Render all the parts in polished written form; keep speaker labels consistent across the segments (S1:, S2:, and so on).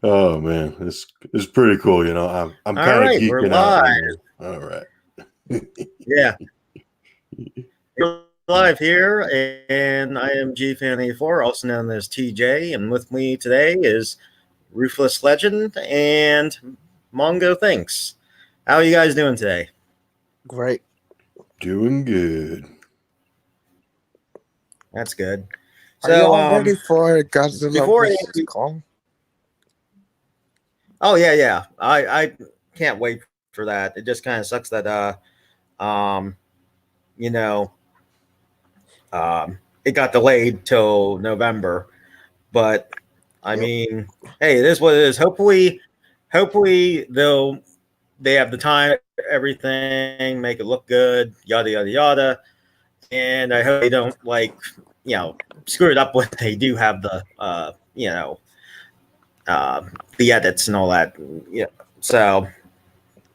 S1: Oh man, it's pretty cool. I'm
S2: All
S1: kind of
S2: right, we're
S1: geeking out.
S2: live.
S1: All right.
S2: Yeah, we're live here, and I am GFan84, also known as TJ, and with me today is Ruthless Legend and Mongo Thinks. How are you guys doing today?
S3: Great.
S1: Doing good.
S2: That's good.
S3: Are you
S2: So,
S3: all ready for Godzilla
S2: before
S3: vs. Kong?
S2: oh yeah, I can't wait for that. It just kind of sucks that um, you know, it got delayed till November, but I
S3: Yep.
S2: mean, hey, it is what it is. Hopefully they have the time, everything, make it look good, yada yada yada. And I hope they don't screw it up when they do have the edits and all that. Yeah, so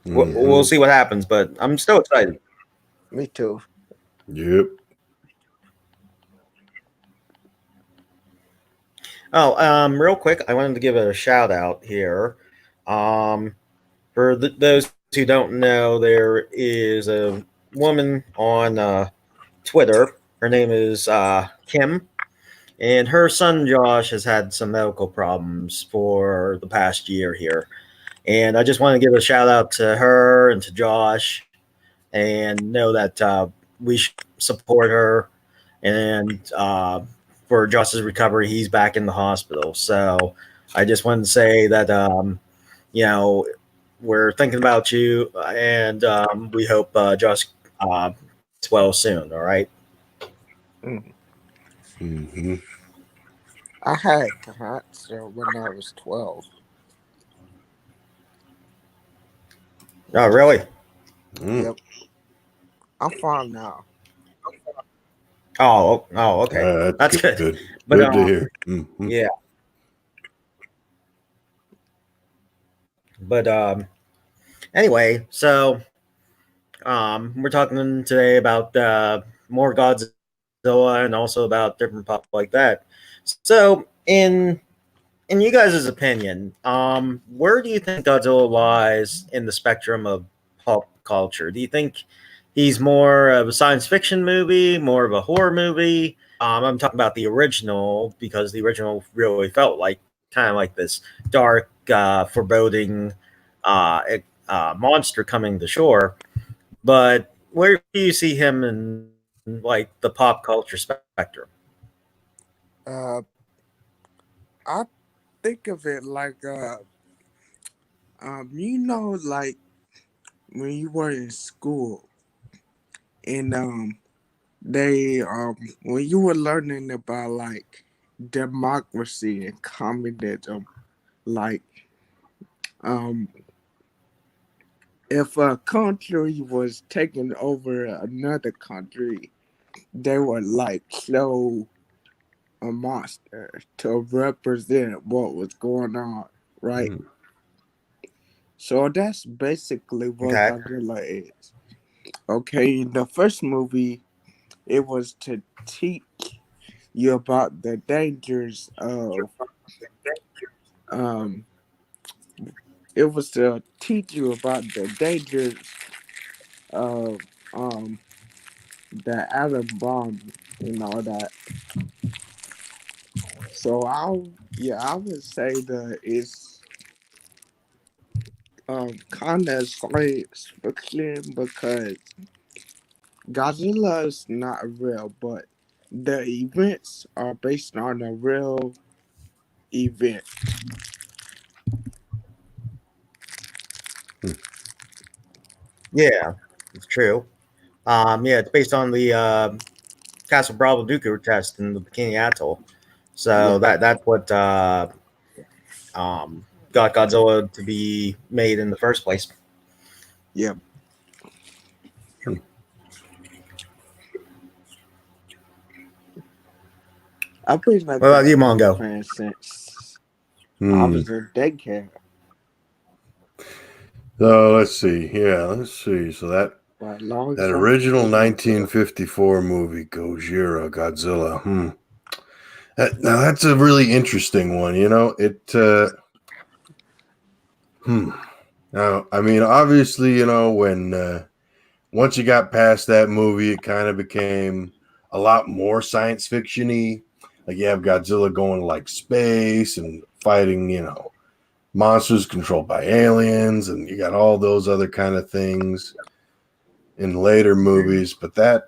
S2: we'll see what happens. But I'm still excited.
S3: Me too.
S1: Yep.
S2: Oh, real quick, I wanted to give a shout out here. Um, for those who don't know, there is a woman on Twitter. Her name is Kim, and her son Josh has had some medical problems for the past year here. And I just want to give a shout out to her and to Josh, and know that we should support her. And for Josh's recovery, he's back in the hospital. So I just wanted to say that you know we're thinking about you, and we hope Josh gets well soon. All right.
S1: Mm-hmm.
S3: I had cancer when I was 12.
S2: Oh, really?
S3: Yep. I'm fine now.
S2: Oh, okay. That's good. But
S1: Good to hear. Mm-hmm.
S2: yeah. But anyway, so we're talking today about more Godzilla and also about different pop like that. So in you guys' opinion, where do you think Godzilla lies in the spectrum of pop culture? Do you think he's more of a science fiction movie, more of a horror movie? I'm talking about the original because the original really felt like kind of like this dark, foreboding monster coming to shore. But where do you see him in like the pop culture spectrum?
S3: Uh, I think of it like like when you were in school and they when you were learning about like democracy and communism, like um if a country was taking over another country, they would like show a monster to represent what was going on, right?
S1: Mm.
S3: So that's basically what
S2: Okay.
S3: Godzilla is. Okay, in the first movie, it was to teach you about the dangers of um. It was to teach you about the dangers of the atom bomb and all that. So I would say that it's kind of science fiction because Godzilla is not real, but the events are based on a real event.
S2: Yeah, it's true. Yeah, it's based on the Castle Bravo Dooku test in the Bikini Atoll. So
S3: Yeah,
S2: that's what got Godzilla to be made in the first place.
S3: yeah. I've been a
S2: What about you,
S3: Godzilla
S2: Mongo?
S3: fan since I
S1: Hmm.
S3: was in daycare.
S1: So let's see. Yeah, let's see. So
S3: But long
S1: that
S3: time
S1: original
S3: ago.
S1: 1954 movie, Gojira, Godzilla. Now that's a really interesting one. Now, I mean, obviously, when once you got past that movie, it kind of became a lot more science fiction-y. Like you have Godzilla going to like space and fighting, monsters controlled by aliens, and you got all those other kind of things in later movies. But that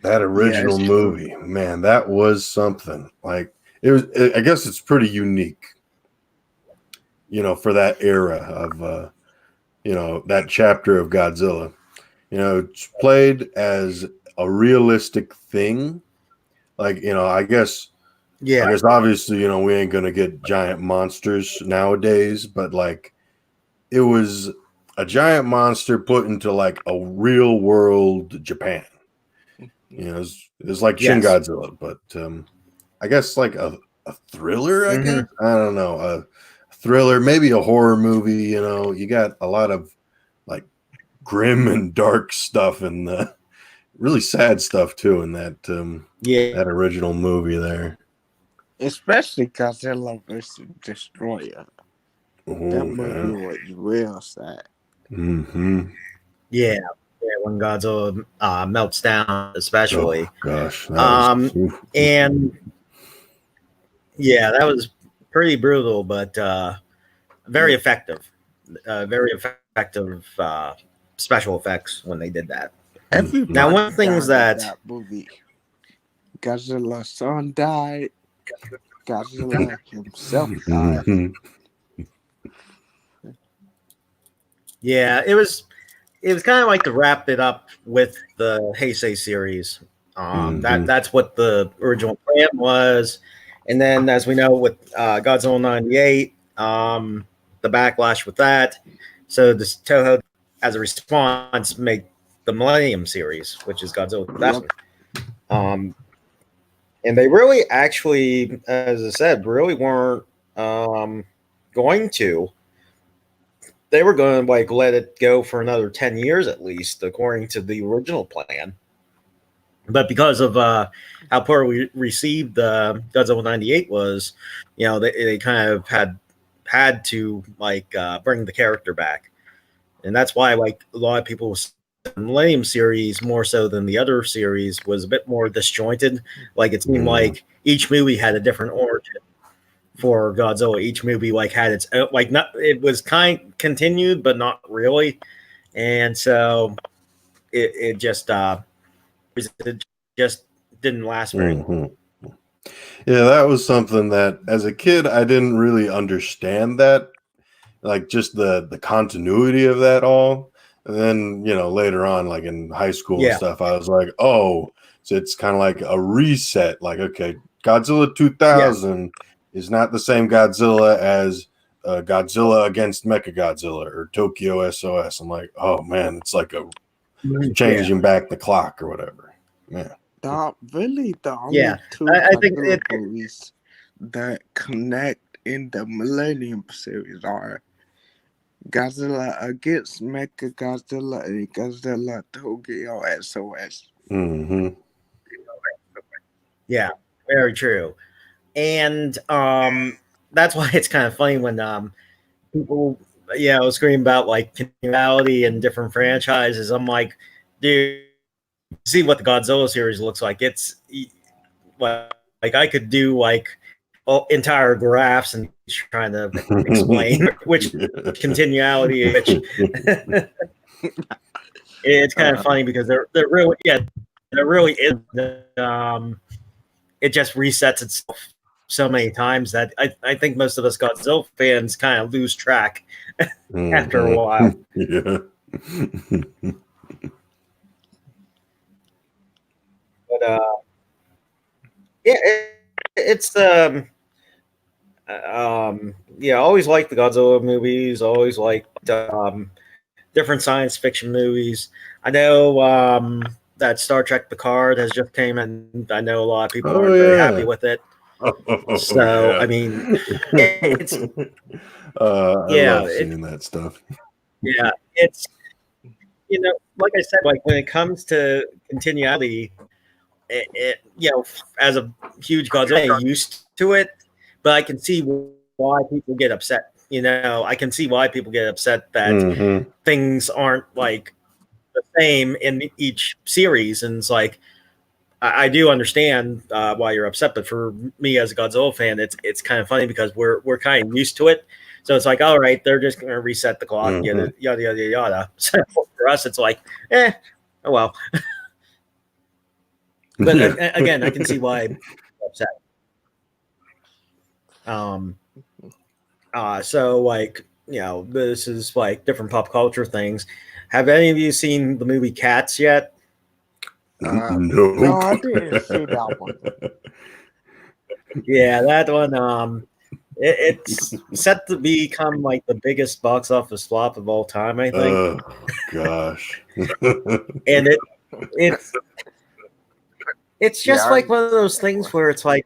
S1: original
S3: it's true.
S1: movie, man, that was something. Like I guess it's pretty unique, for that era of that chapter of Godzilla. It's played as a realistic thing. Like, I guess obviously, we ain't gonna get giant monsters nowadays, but like it was a giant monster put into like a real world Japan. It's like Shin
S2: Yes.
S1: Godzilla, but I guess like a thriller, I guess. I don't know. A thriller, maybe a horror movie, you got a lot of like grim and dark stuff and really sad stuff too in that that original movie there.
S3: Especially Godzilla vs. Destroyer. That movie was real sad.
S1: Mm-hmm.
S2: Yeah, when Godzilla melts down, especially.
S1: Oh, gosh.
S2: And yeah, that was pretty brutal, but very effective. Very effective special effects when they did that.
S3: Everybody
S2: Now, one of the things
S3: died in
S2: that
S3: movie, Godzilla's son died. Godzilla himself died.
S2: Yeah, it was kind of like to wrap it up with the Heisei series. That's what the original plan was, and then as we know with Godzilla 98, the backlash with that, so this Toho as a response made the Millennium series, which is Godzilla 2000. And they really actually, as I said, really weren't going to. They were going to like let it go for another 10 years at least, according to the original plan. But because of how poorly received Godzilla 98 was, they kind of had to like bring the character back. And that's why like a lot of people the Millennium series, more so than the other series, was a bit more disjointed. Like it seemed like each movie had a different origin for Godzilla. Each movie like had its own, like not it was continued, but not really. And so it just didn't last very long.
S1: Yeah, that was something that as a kid I didn't really understand that, like just the continuity of that all. And then, later on, like in high school and stuff, I was like, oh, so it's kind of like a reset. Like, okay, Godzilla 2000 is not the same Godzilla as Godzilla against Mechagodzilla or Tokyo SOS. I'm like, oh, man, it's like a changing back the clock or whatever. Yeah.
S3: Really, the only two Godzilla movies that connect in the Millennium series are Godzilla against Mechagodzilla and Godzilla Tokyo SOS.
S1: Mm-hmm.
S2: Yeah, very true. And that's why it's kind of funny when people, scream about like continuity and different franchises. I'm like, dude, see what the Godzilla series looks like. It's like I could do like entire graphs and trying to explain which continuality, which it's kind of funny because they're really there really is. It just resets itself so many times that I think most of us Godzilla fans kind of lose track after a while.
S1: Yeah.
S2: But it's I always liked the Godzilla movies. Always liked different science fiction movies. I know that Star Trek Picard has just came, and I know a lot of people aren't very happy with it. So I mean, it's
S1: I love seeing that stuff.
S2: Yeah, it's like I said, like when it comes to continuality, as a huge Godzilla, I'm used to it, but I can see why people get upset I can see why people get upset that
S1: Mhm.
S2: things aren't like the same in each series, and it's like I do understand why you're upset, but for me as a Godzilla fan, it's kind of funny because we're kind of used to it. So it's like, all right, they're just going to reset the clock,
S1: Mhm.
S2: yada yada yada. So for us, it's like, oh well. But
S1: Yeah.
S2: again, I can see why you're upset. Um, so like this is like different pop culture things. Have any of you seen the movie Cats yet?
S3: No,
S1: Nope.
S3: I didn't see that one.
S2: Yeah, that one. It's set to become like the biggest box office flop of all time, I think.
S1: Oh gosh.
S2: And it's it's just
S3: Yeah,
S2: like one of those things where it's like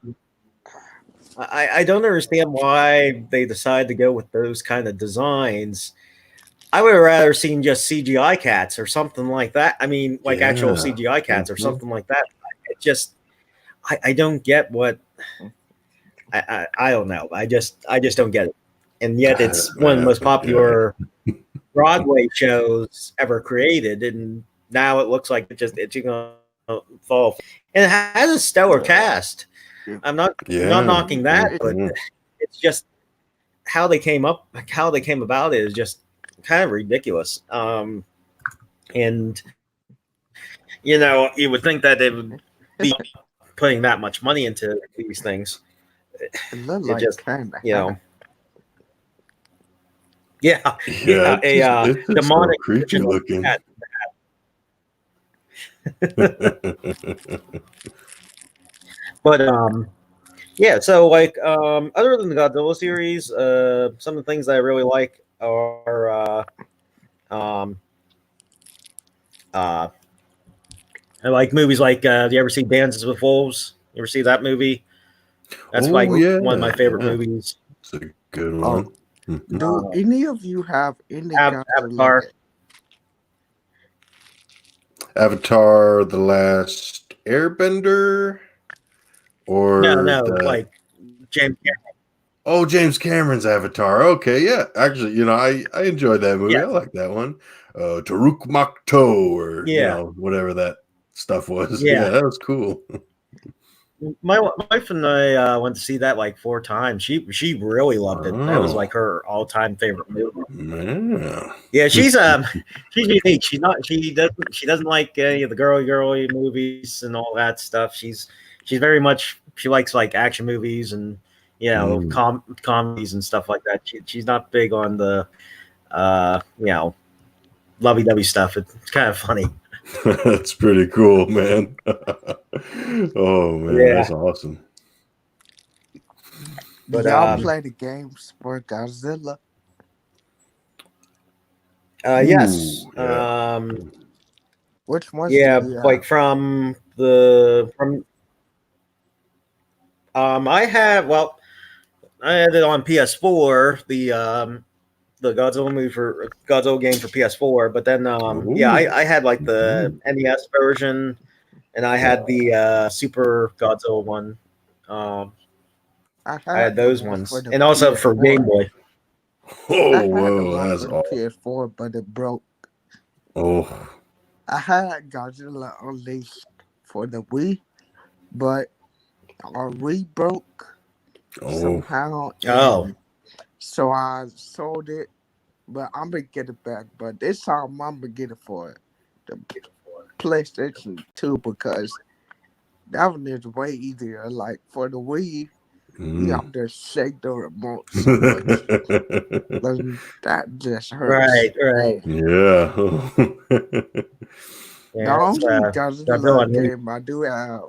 S2: I don't understand why they decide to go with those kind of designs. I would have rather seen just CGI cats or something like that. I mean, like actual
S1: Yeah.
S2: CGI cats or
S1: Mhm.
S2: something like that. It just I don't get what I don't know. I just don't get it. And yet it's one of the most
S1: Yeah.
S2: popular Broadway shows ever created, and now it looks like it's gonna fall. And it has a stellar cast. I'm not
S1: Yeah.
S2: knocking that, but
S1: Mhm.
S2: it's just how they came about it is just kind of ridiculous. And you would think that they would be putting that much money into these things.
S3: it looked
S2: It
S3: like
S2: just
S3: kind of
S2: you
S3: hot.
S2: know, yeah,
S1: Yeah,
S2: yeah, a
S1: it's just so
S2: demonic
S1: creepy
S2: version of
S1: looking.
S2: that. But yeah, so like other than the Godzilla series, some of the things that I really like are um uh I like movies like do you ever see Dances with Wolves? You ever see that movie? That's like
S1: Oh
S2: one of
S1: yeah,
S2: my favorite
S1: yeah.
S2: movies.
S1: It's a good
S3: Oh,
S1: one. Mhm.
S3: do
S2: Uh,
S3: any of you have any Godzilla
S2: Avatar.
S3: game?
S1: Avatar: The Last Airbender,
S2: No,
S1: or
S2: no,
S1: the
S2: like James Cameron.
S1: James Cameron's Avatar. Okay, yeah. Actually, I enjoyed that movie. I
S2: Yes.
S1: like that one. Taruk Makto, or
S2: Yeah.
S1: whatever that stuff was. Yeah,
S2: Yeah.
S1: that was cool.
S2: My wife and I went to see that like 4 times. She really loved it. That was
S1: Oh
S2: like her all time favorite movie.
S1: man.
S2: Yeah, she's unique. She doesn't like any of the girly movies and all that stuff. She's very much she likes like action movies and
S1: Mm.
S2: comedies and stuff like that. She's not big on the lovey dovey stuff. It's kind of funny.
S1: That's pretty cool, man. Oh man,
S2: Yeah,
S1: that's awesome.
S3: Do
S2: but
S3: y'all play the games for Godzilla?
S2: yes,
S1: Ooh, yeah.
S3: Which ones do
S2: yeah,
S3: you
S2: like
S3: have?
S2: from I had it on PS4, the Godzilla movie for Godzilla game for PS4, but then
S1: Ooh.
S2: I had like the
S1: Mhm.
S2: NES version, and I had the Super Godzilla one. Um,
S3: I
S2: I had
S3: had the
S2: those
S3: one for
S2: ones,
S3: the
S2: and also for Game
S3: PS4.
S2: Boy.
S3: I
S1: Oh,
S3: had the
S1: whoa,
S3: one
S1: that's
S3: for the
S1: awesome.
S3: PS4, but it broke.
S1: Oh,
S3: I had Godzilla Unleashed for the Wii, but our Wii broke
S1: oh,
S3: somehow,
S2: Oh,
S3: and so I sold it. But I'm gonna get it back. But this time I'm gonna get it for the PlayStation 2 because that one is way easier. Like for the Wii, you
S1: mm.
S3: have to shake the remote so much. And that just hurts.
S2: right, right.
S1: Yeah.
S3: The
S2: Yeah, that's
S3: only
S2: Godzilla
S3: Godzilla
S2: Unleashed.
S3: game I do have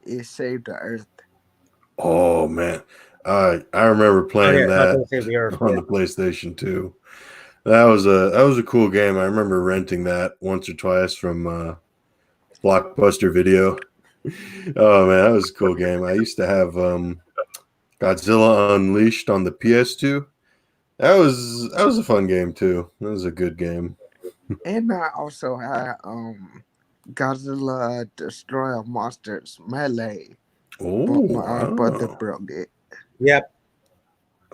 S3: is Save the Earth.
S1: Oh man, I remember
S2: Oh
S1: playing
S2: yeah,
S1: that
S2: Godzilla Save the Earth.
S1: on
S2: Yeah,
S1: the PlayStation 2. That was a cool game. I remember renting that once or twice from Blockbuster Video. Oh man, that was a cool game. I used to have Godzilla Unleashed on the PS2. That was a fun game too. That was a good game.
S3: And I also had Godzilla Destroy Monsters Melee,
S1: Oh
S3: but my brother
S1: wow.
S3: broke it.
S2: yep.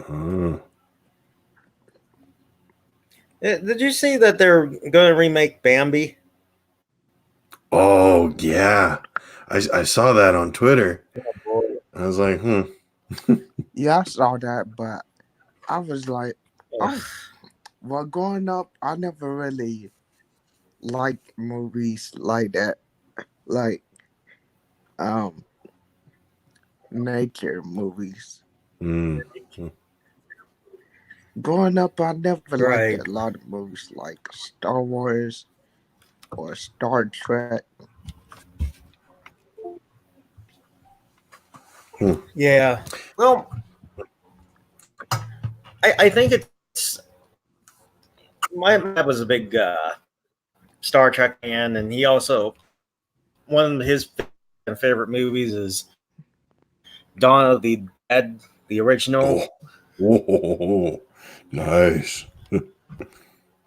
S1: Uh,
S2: Did you see that they're going to remake Bambi?
S1: Oh yeah, I saw that on Twitter. I was like,
S3: Yeah, I saw that, but I was like, oh, well, growing up, I never really liked movies like that, like um nature movies.
S1: mm.
S3: Growing up, I never liked
S2: Right.
S3: a lot of movies like Star Wars or Star Trek.
S2: Yeah. Well, I think it's my dad was a big Star Trek fan, and he also one of his favorite movies is Dawn of the Dead, the original.
S1: Oh, nice.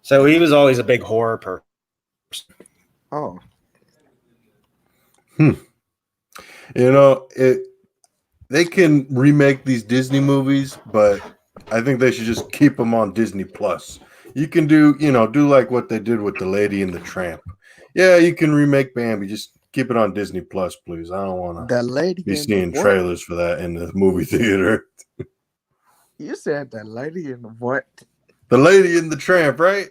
S2: So he was always a big horror person.
S3: Oh,
S1: You know, they can remake these Disney movies, but I think they should just keep them on Disney Plus. You can do like what they did with The Lady and the Tramp. Yeah, you can remake Bambi. Just keep it on Disney Plus, please. I don't want to
S3: the lady
S1: be
S3: in the
S1: seeing
S3: what?
S1: trailers for that in the movie theater.
S3: You said the lady in the what?
S1: The Lady and the Tramp, right?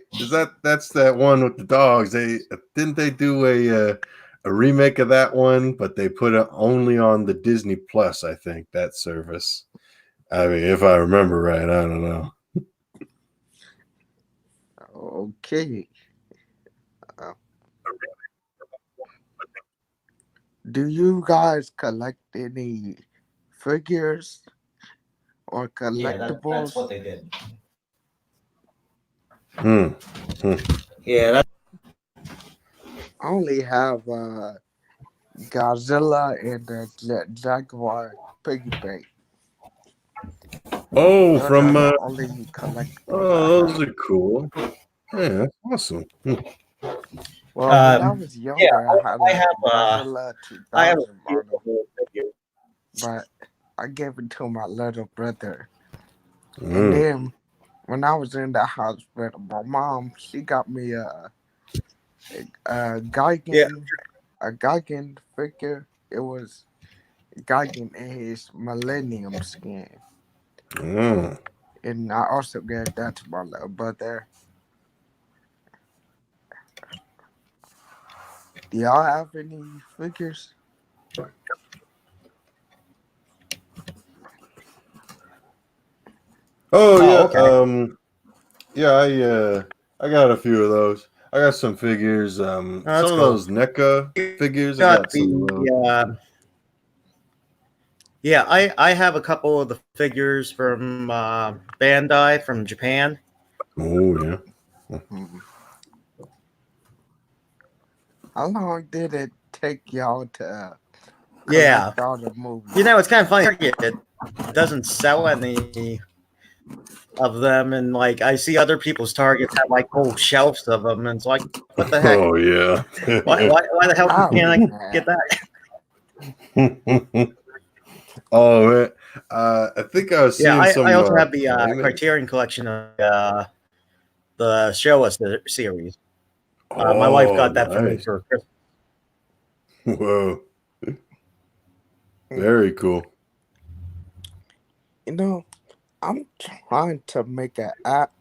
S1: That's that one with the dogs? They do a remake of that one, but they put it only on the Disney Plus, I think, that service. I mean, if I remember right, I don't know.
S3: Okay. Uh, do you guys collect any figures or collectibles?
S2: they did.
S1: Hmm.
S2: Yeah,
S3: I only have Godzilla and the Jaguar piggy bank.
S1: Oh,
S3: Those are
S1: from
S3: the only collectibles I
S1: those
S3: have.
S1: are cool. Yeah, that's awesome.
S3: Well, when I was
S2: yeah.
S3: younger, I had
S2: I
S3: a
S2: have
S3: Godzilla
S2: I have a
S3: 2000
S2: few
S3: model,
S2: figures.
S3: but I gave it to my little brother. And
S1: Mm.
S3: then when I was in the hospital, my mom, she got me a Geigen figure. It was Geigen in his Millennium skin.
S1: Mm.
S3: And I also gave that to my little brother. Do y'all have any figures?
S1: Oh yeah.
S2: Okay.
S1: Yeah, I got a few of those. I got some figures.
S2: Oh,
S1: Some
S2: that's
S1: of
S2: cool.
S1: those NECA figures. I
S2: Got
S1: got some of those.
S2: the yeah. I have a couple of the figures from Bandai from Japan.
S1: Oh yeah.
S3: Hmm. How long did it take y'all to
S2: Yeah.
S3: collect all the movies?
S2: It's kind of funny. It doesn't sell any of them, and like I see other people's Targets have like whole shelves of them, and it's like, what the heck?
S1: Oh yeah.
S2: Why the hell
S3: I
S2: can't I
S3: wouldn't
S2: get
S3: have.
S2: that?
S1: Oh man. I think I was
S2: Yeah,
S1: seeing some
S2: I also have the
S1: anime.
S2: Criterion collection of the Showa series. My wife
S1: Oh,
S2: got that for me
S1: nice.
S2: for Christmas.
S1: Whoa. Very cool.
S3: You know, I'm trying to make an app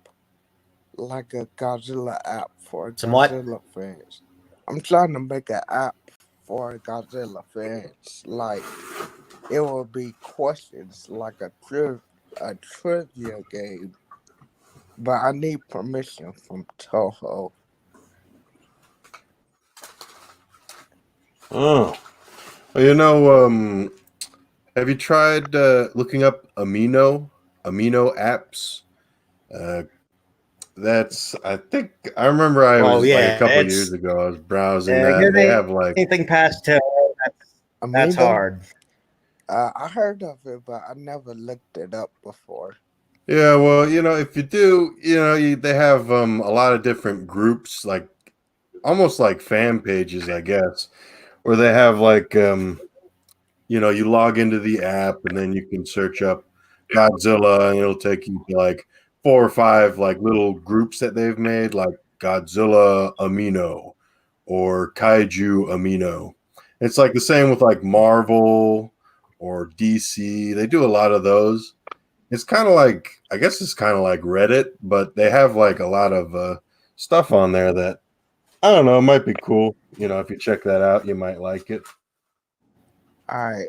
S3: like a Godzilla app for
S2: Somewhat.
S3: Godzilla fans. I'm trying to make an app for Godzilla fans. Like, it will be questions like a trivia game. But I need permission from Toho.
S1: Oh. Well, have you tried looking up amino apps? I think I remember I
S2: Oh
S1: was like a
S2: yeah,
S1: couple years
S2: it's
S1: ago. I was browsing that.
S2: getting
S1: They have like,
S2: anything past 10. That's
S3: Amino?
S2: hard.
S3: I heard of it, but I never looked it up before.
S1: yeah. Well, if you do, they have a lot of different groups, like almost like fan pages, I guess, where they have like you log into the app and then you can search up Godzilla and it'll take you to like 4 or 5 like little groups that they've made, like Godzilla Amino or Kaiju Amino. It's like the same with like Marvel or DC. They do a lot of those. It's kind of like, I guess it's kind of like Reddit, but they have like a lot of stuff on there that I don't know, it might be cool. You know, if you check that out, you might like it.
S3: All right.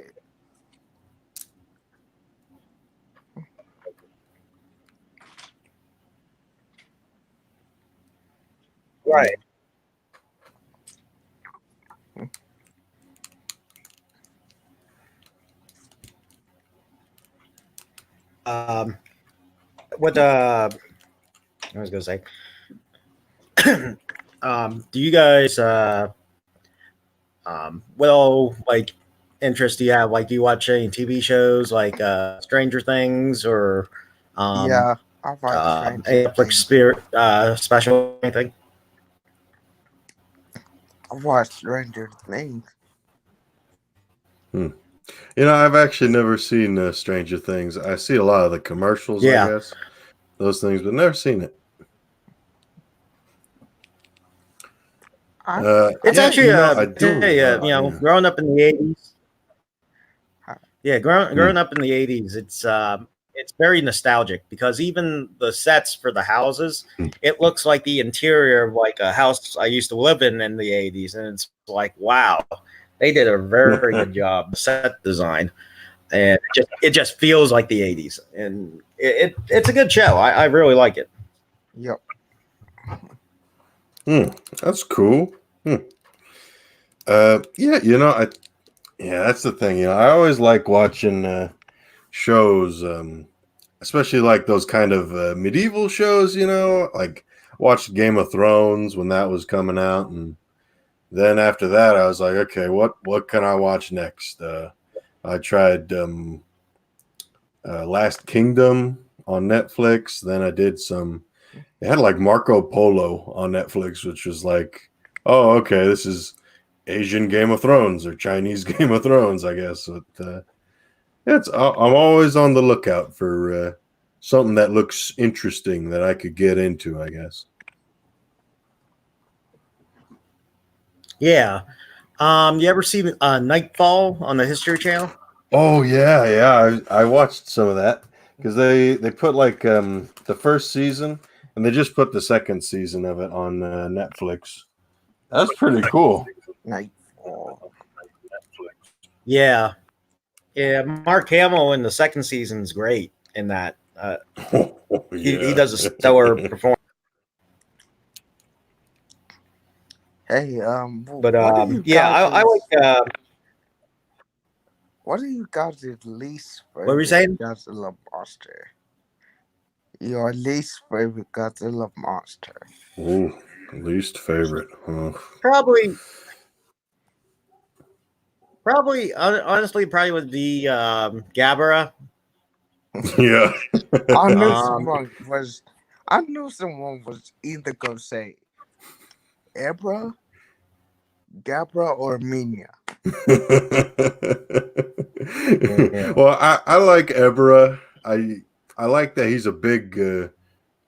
S2: Right. What I was gonna say. Do you guys well, like, interest do you have? Like, do you watch any TV shows like Stranger Things or
S3: Yeah, I watch Stranger
S2: Netflix
S3: Things.
S2: Spirit special or anything?
S3: I watch Stranger Things.
S1: You know, I've actually never seen Stranger Things. I see a lot of the commercials,
S2: Yeah.
S1: I guess, those things, but never seen it.
S2: It's
S1: yeah,
S2: actually
S1: I do.
S2: growing up in the 80s. Yeah, growing
S1: Hmm.
S2: up in the 80s, it's very nostalgic because even the sets for the houses,
S1: Hmm.
S2: it looks like the interior of like a house I used to live in the 80s, and it's like, wow, they did a very good job set design, and it just feels like the 80s, and it's a good show. I really like it.
S3: Yep.
S1: That's cool. Yeah, you know, that's the thing. You know, I always like watching shows, especially like those kind of medieval shows. You know, like watched Game of Thrones when that was coming out, and then after that, I was like, okay, what can I watch next? I tried Last Kingdom on Netflix. Then I did some. They had like Marco Polo on Netflix, which was like, oh, okay, this is Asian Game of Thrones or Chinese Game of Thrones, I guess. But I'm always on the lookout for something that looks interesting that I could get into, I guess.
S2: Yeah. You ever see Nightfall on the History Channel?
S1: Oh yeah. I watched some of that because they put like the first season and they just put the second season of it on Netflix. That's pretty cool.
S3: Nightfall.
S2: Yeah. Yeah, Mark Hamill in the second season is great in that. He does a stellar performance.
S3: Hey,
S2: But
S3: what do you
S2: yeah, I like.
S3: what do you guys' least
S2: What were you
S3: favorite
S2: saying?
S3: Godzilla monster? Your least favorite Godzilla monster?
S1: Ooh, least favorite. Huh?
S2: Probably, honestly, probably would be Gabara.
S1: Yeah.
S3: I knew
S2: Um,
S3: someone was either gonna say Ebra, Gabra, or Minya.
S2: yeah.
S1: Well, I like Ebra. I like that he's a big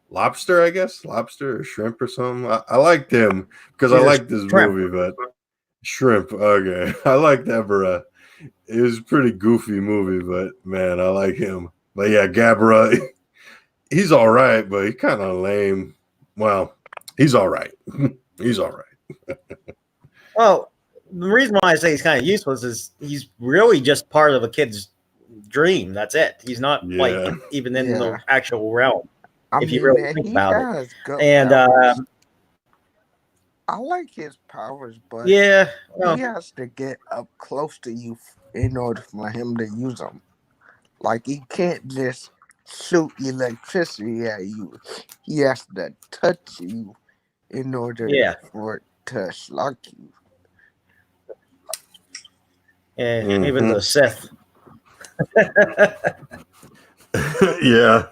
S1: lobster, I guess, lobster or shrimp or something. I liked him because I
S2: He's a
S1: liked this
S2: shrimp.
S1: movie, but shrimp. Okay, I liked Ebra. It was a pretty goofy movie, but man, I like him. But yeah, Gabra, he's all right, but he's kind of lame. Well, he's all right. He's all right.
S2: Well, the reason why I say he's kind of useless is he's really just part of a kid's dream. That's it. He's not like
S1: Yeah.
S2: even in
S3: Yeah.
S2: the actual realm.
S3: I
S2: If you
S3: mean,
S2: really think
S3: he
S2: about it.
S3: has good
S2: And
S3: powers. I like his powers, but
S2: yeah, well,
S3: he has to get up close to you in order for him to use them. Like, he can't just shoot electricity at you. He has to touch you in order
S2: yeah,
S3: for it to shock you.
S2: even the Sith.
S1: Yeah.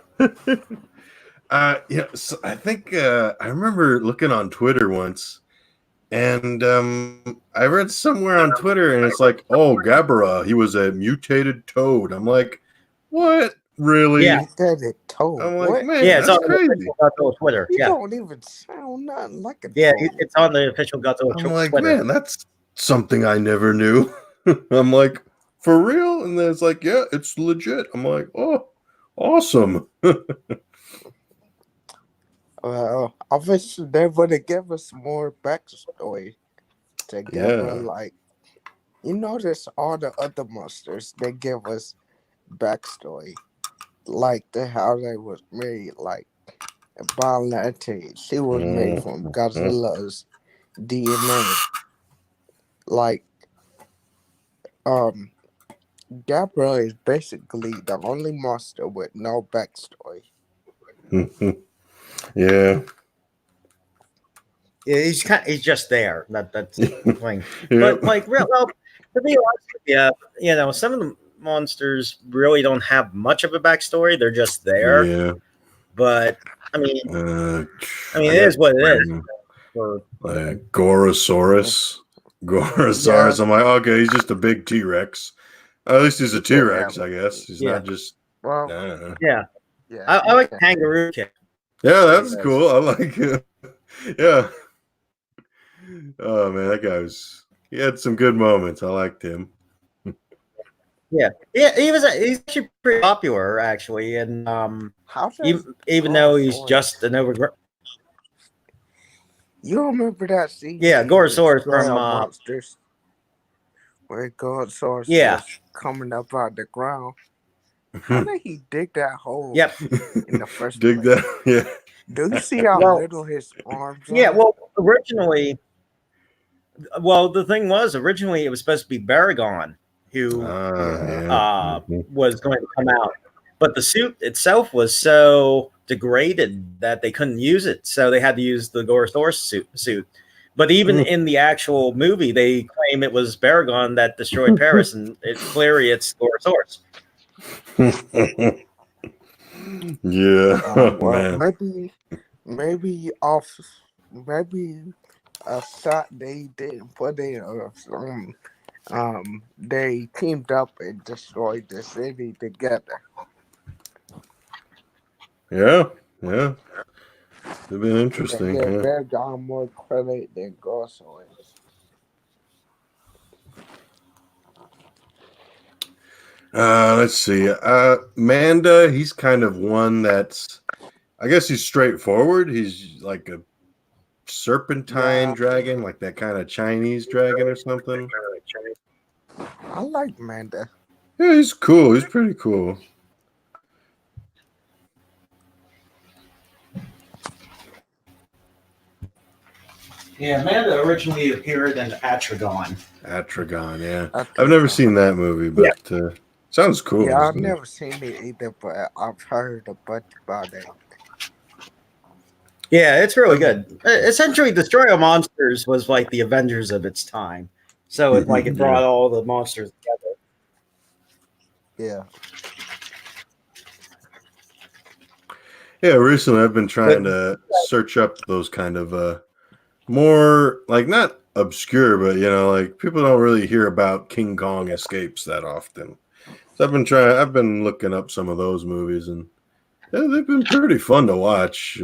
S1: Yeah. So I think I remember looking on Twitter once, and I read somewhere on Twitter, and it's like, oh, Gabara, he was a mutated toad. I'm like, what? Really?
S2: Yeah.
S3: He said it told.
S1: I'm like,
S3: What?
S1: man,
S2: Yeah, it's
S1: that's
S2: on the
S1: crazy.
S2: official Godzilla Twitter.
S3: He
S2: Yeah,
S3: don't even sound nothing like a
S2: yeah,
S3: toad.
S2: it's on the official Godzilla
S1: I'm like,
S2: Twitter.
S1: man, that's something I never knew. I'm like, for real? And then it's like, yeah, it's legit. I'm like, oh, awesome.
S3: Well, I wish they would have given us more backstory together.
S1: Yeah.
S3: Like, you notice all the other monsters, they give us backstory. Like how they was made. Like, Biollante, she was made from
S1: Mhm.
S3: Godzilla's DNA. Like, Gabriel is basically the only monster with no backstory.
S1: Yeah.
S2: Yeah, he's just there. That's the thing.
S1: Yep.
S2: But like, well, to be honest with you, some of the monsters really don't have much of a backstory. They're just there.
S1: Yeah.
S2: But I mean,
S1: I
S2: it
S1: got
S2: is what it is.
S1: some,
S2: For
S1: like Gorosaurus. Gorosaurus.
S3: Yeah.
S1: I'm like, okay, he's just a big T-Rex. At least he's a T-Rex, I guess. He's
S2: Yeah.
S1: not just.
S3: Well,
S2: yeah,
S3: yeah.
S2: I like Kangaroo Kid.
S1: Yeah, that's
S2: Yes.
S1: cool. I like it. Yeah. Oh man, that guy he had some good moments. I liked him.
S2: Yeah, he's actually pretty popular actually, and
S3: How does
S2: even though he's
S3: Gorosaurus-
S2: just an over.
S3: You remember that scene?
S2: Yeah, Gorosaurus
S3: Destroy
S2: from
S3: All Monsters, where Gorosaurus
S2: Yeah.
S3: was coming up out the ground. How did he dig that hole?
S2: Yep.
S3: In the first
S1: Dig
S3: place?
S1: that. Yeah.
S3: Do you see how
S2: Well,
S3: little his arms are?
S2: Yeah, well, originally, the thing was originally it was supposed to be Baragon who
S1: Yeah.
S2: was going to come out, but the suit itself was so degraded that they couldn't use it, so they had to use the Gorosaurus suit. But even in the actual movie, they claim it was Baragon that destroyed Paris, and clearly it's Gorosaurus.
S1: Yeah. Oh,
S3: Well,
S1: man.
S3: maybe a shot they didn't put in or something. They teamed up and destroyed the city together.
S1: Yeah. Yeah. It'd been
S3: They
S1: interesting.
S3: gave
S1: Yeah.
S3: Baragon more credit than Gorosaurus.
S1: Let's see. Manda, he's kind of one that's, I guess he's straightforward. He's like a serpentine dragon, like that kind of Chinese dragon or something.
S3: I like Manda.
S1: Yeah, he's cool. He's pretty cool.
S2: Yeah, Amanda originally appeared in Atragon.
S1: Atragon, yeah. I've never seen that movie, but sounds cool.
S3: Yeah, I've never seen it either, but I've heard a bunch about it.
S2: Yeah, it's really good. Essentially, Destroy All Monsters was like the Avengers of its time. So it brought all the monsters together.
S3: Yeah.
S1: Yeah, recently I've been trying to search up those kind of more like not obscure, but like people don't really hear about King Kong escapes that often. So I've been looking up some of those movies, and they've been pretty fun to watch.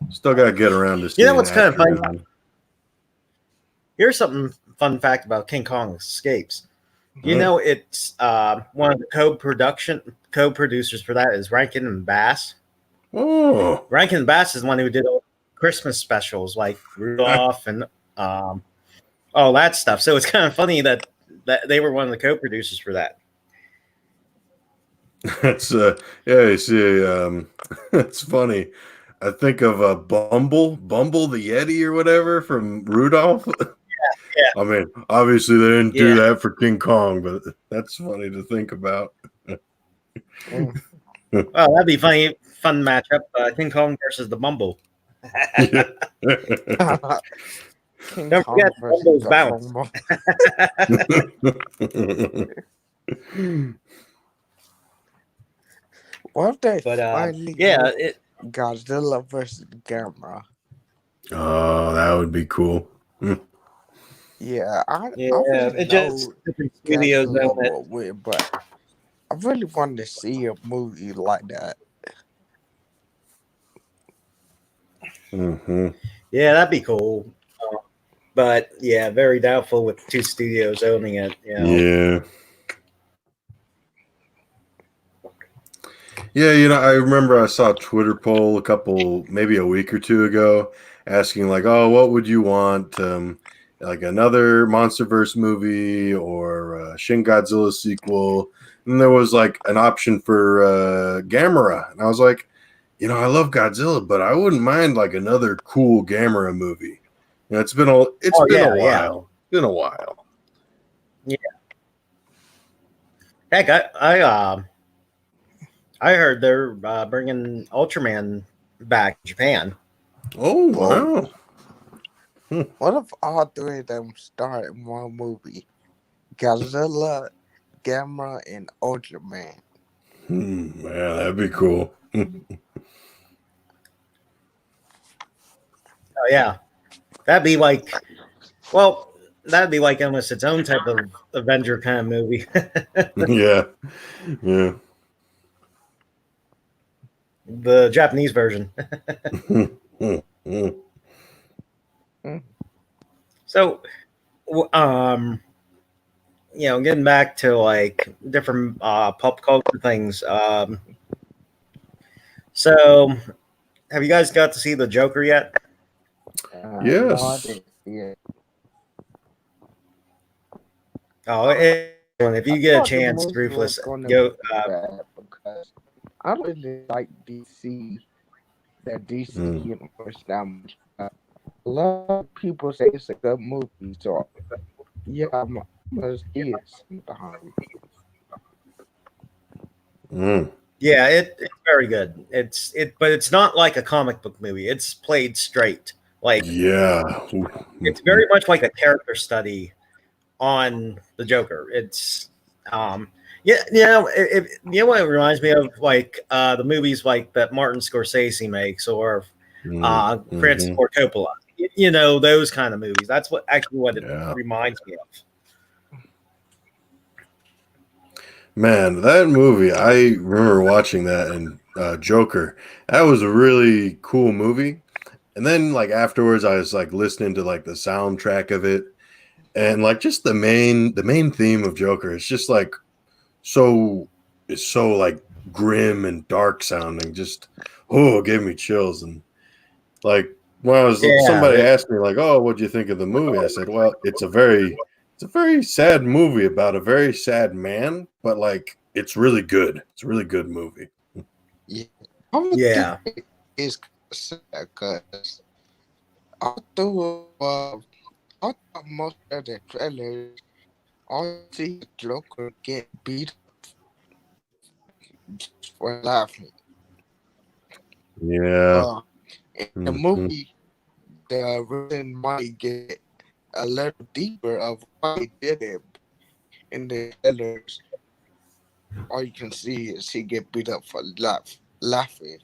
S1: Still got to get around to seeing.
S2: You know what's kind of funny?
S1: Atragon.
S2: Here's something fun fact about King Kong Escapes. You know, it's one of the co-producers for that is Rankin and Bass.
S1: Oh,
S2: Rankin and Bass is the one who did all Christmas specials like Rudolph and all that stuff. So it's kind of funny that they were one of the co-producers for that.
S1: that's you see, it's funny. I think of Bumble the Yeti or whatever from Rudolph.
S2: Yeah.
S1: I mean, obviously they didn't do that for King Kong, but that's funny to think about.
S2: Oh, that'd be funny. Fun matchup. King Kong versus the Bumble. Don't forget Bumble's bounce.
S3: What if they
S2: But
S3: finally Godzilla versus Gamera?
S1: Oh, that would be cool.
S3: Yeah,
S2: it just different studios own it.
S3: but I really want to see a movie like that.
S1: Hmm.
S2: Yeah, that'd be cool. But yeah, very doubtful with two studios owning it.
S1: Yeah. Yeah, I remember I saw a Twitter poll maybe a week or two ago, asking like, "Oh, what would you want? Like another MonsterVerse movie or Shin Godzilla sequel?" And there was like an option for Gamera, and I was like, I love Godzilla, but I wouldn't mind like another cool Gamera movie. It's been a
S2: Oh yeah,
S1: while. It's been a while.
S2: yeah. Heck, I heard they're bringing Ultraman back to Japan.
S1: Oh
S3: Whoa.
S1: wow!
S3: What if all three of them star in one movie? Godzilla, Gamera, and Ultraman.
S1: Yeah, that'd be cool.
S2: Oh yeah, that'd be like, well, that'd be like almost its own type of Avenger kind of movie.
S1: Yeah, yeah.
S2: The Japanese version. So, getting back to like different pop culture things. So, have you guys got to see the Joker yet?
S3: No, I
S1: Yes.
S3: didn't see it.
S2: Oh, if you
S3: I
S2: get a
S3: thought the
S2: chance,
S3: movie was
S2: Ruthless,
S3: going to
S2: go.
S3: be bad because I really like DC, the DC
S1: Mm.
S3: universe that much. A lot of people say it's a good movie, so yeah, I'm gonna see it sometime.
S1: Mm.
S2: Yeah, it's very good. But it's not like a comic book movie. It's played straight. Like
S1: Yeah.
S2: it's very much like a character study on the Joker. It's what it reminds me of, like the movies like that Martin Scorsese makes, or Francis
S1: Mm-hmm.
S2: Ford Coppola. Those kind of movies. That's what it
S1: Yeah.
S2: reminds me of.
S1: Man, that movie, I remember watching that and Joker. That was a really cool movie. And then like afterwards I was like listening to like the soundtrack of it, and like just the main theme of Joker is just like it's so like grim and dark sounding. Just it gave me chills. And like when somebody
S2: Yeah,
S1: asked me like, "Oh, what do you think of the movie?" I said, "Well, it's a very sad movie about a very sad man, but like it's really good. It's a really good movie."
S3: Yeah, I would
S2: yeah.
S3: think it's because I thought most of the trailers, I see Joker get beat for laughing.
S1: Yeah.
S3: In the
S1: Mhm.
S3: movie, the reason might get a little deeper of why he did it. In the trailers, all you can see is he get beat up for laughing.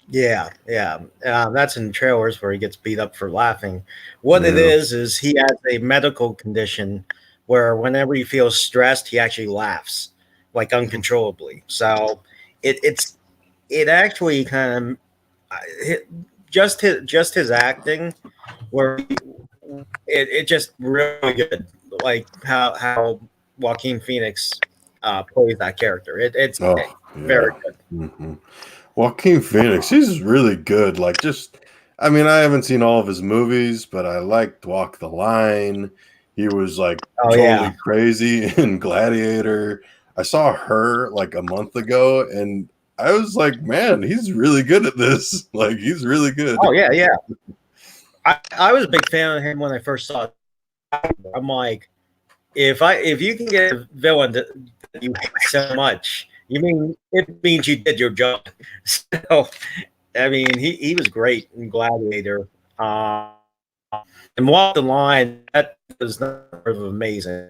S2: Yeah, yeah. That's in trailers where he gets beat up for laughing. What it
S1: Yeah.
S2: is he has a medical condition where whenever he feels stressed, he actually laughs like uncontrollably. So it actually kind of just his acting where it just really good, like how Joaquin Phoenix plays that character. It's
S1: Oh,
S2: very
S1: yeah.
S2: good.
S1: Hmm. Joaquin Phoenix, he's really good. I mean, I haven't seen all of his movies, but I liked Walk the Line. He was like
S2: Oh
S1: totally
S2: yeah.
S1: crazy in Gladiator. I saw Her like a month ago, and I was like, man, he's really good at this. Like, he's really good.
S2: Oh yeah, yeah. I was a big fan of him when I first saw it. I'm like, if you can get a villain that you hate so much, it means you did your job. So I mean, he was great in Gladiator. And Walk the Line, that was amazing.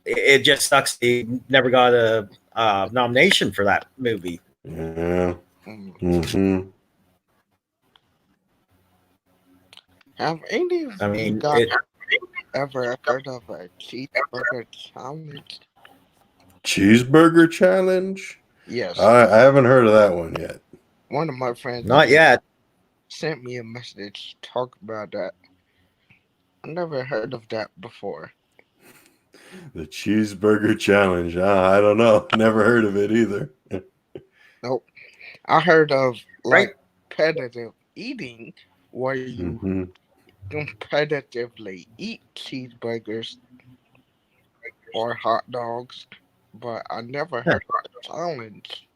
S2: It just sucks he never got a nomination for that movie.
S1: Yeah.
S3: Mm.
S1: Hmm.
S3: Have any of
S2: I
S3: you
S2: mean,
S3: got ever heard of a cheeseburger challenge?
S1: Cheeseburger challenge?
S3: Yes.
S1: I haven't heard of that one yet.
S3: One of my friends
S2: Not yet.
S3: sent me a message talk about that. I never heard of that before.
S1: The cheeseburger challenge. I don't know. Never heard of it either.
S3: Nope. I heard of
S2: Right.
S3: like competitive eating where you
S1: Hmm.
S3: competitively eat cheeseburgers or hot dogs, but I never heard of a challenge.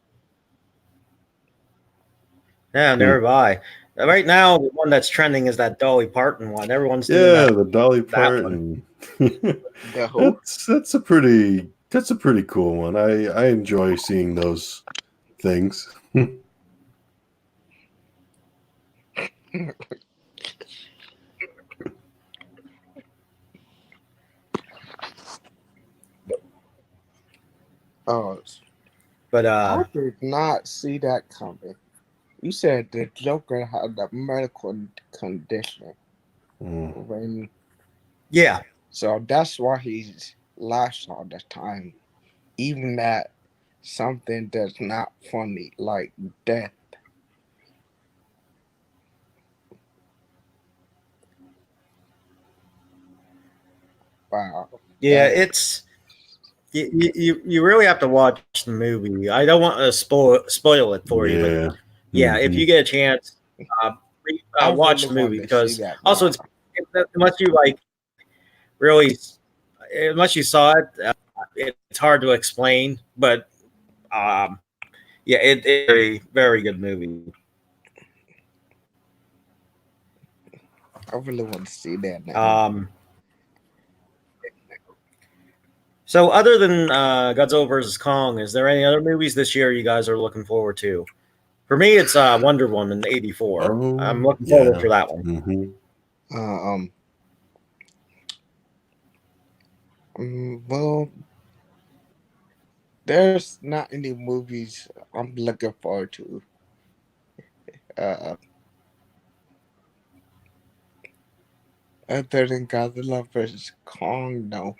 S2: Yeah, never by. Right now, the one that's trending is that Dolly Parton one. Everyone's doing
S1: Yeah,
S2: that.
S1: the Dolly
S2: that
S1: Parton.
S3: The who?
S1: That's a pretty cool one. I enjoy seeing those things.
S3: Oh,
S2: But
S3: I did not see that coming. You said the Joker had a medical condition,
S1: Mm.
S2: yeah,
S3: so that's why he's laughs all the time, even at something that's not funny, like death. Wow.
S2: yeah,
S3: That-
S2: it's you really have to watch the movie. I don't want to spoil it for you, but
S1: Yeah.
S2: yeah, if you get a chance,
S3: I
S2: watch
S3: really
S2: the movie
S3: wanted to
S2: because
S3: see that
S2: also
S3: now.
S2: it's unless you like really unless you saw it, it's hard to explain. But yeah, it's a very good movie.
S3: I really want to see that now.
S2: So other than Godzilla vs Kong, is there any other movies this year you guys are looking forward to? For me, it's Wonder Woman '84.
S1: Oh,
S2: I'm looking forward
S1: yeah.
S2: to that one.
S3: Well, there's not any movies I'm looking forward to. Other than Godzilla vs Kong, no.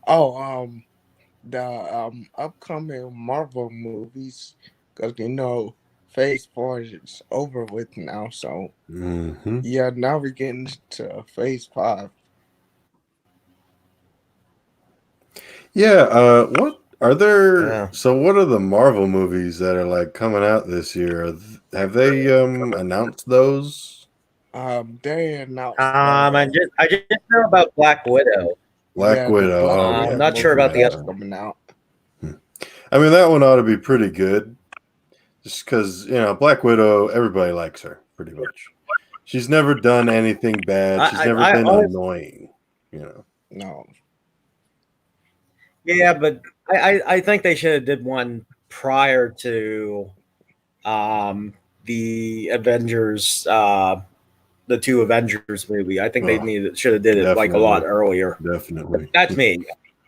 S3: Oh, the upcoming Marvel movies, because Phase 4 is over with now, so yeah, now we're getting to Phase 5.
S1: Yeah, what are there?
S2: Yeah.
S1: So, what are the Marvel movies that are like coming out this year? Have they announced those?
S3: They announced.
S2: I just know about Black Widow.
S1: Black
S3: the
S1: Widow.
S3: Black
S1: Oh,
S3: Widow
S2: I'm not sure
S3: movie
S2: about the
S3: that's
S2: other.
S3: coming out.
S1: I mean, that one ought to be pretty good, just because Black Widow. Everybody likes her pretty much. She's never done anything bad. She's never been annoying.
S3: No.
S2: Yeah, but I think they should have did one prior to the Avengers, the two Avengers movie. I think they should have did it like a lot earlier.
S1: Definitely.
S2: That's me.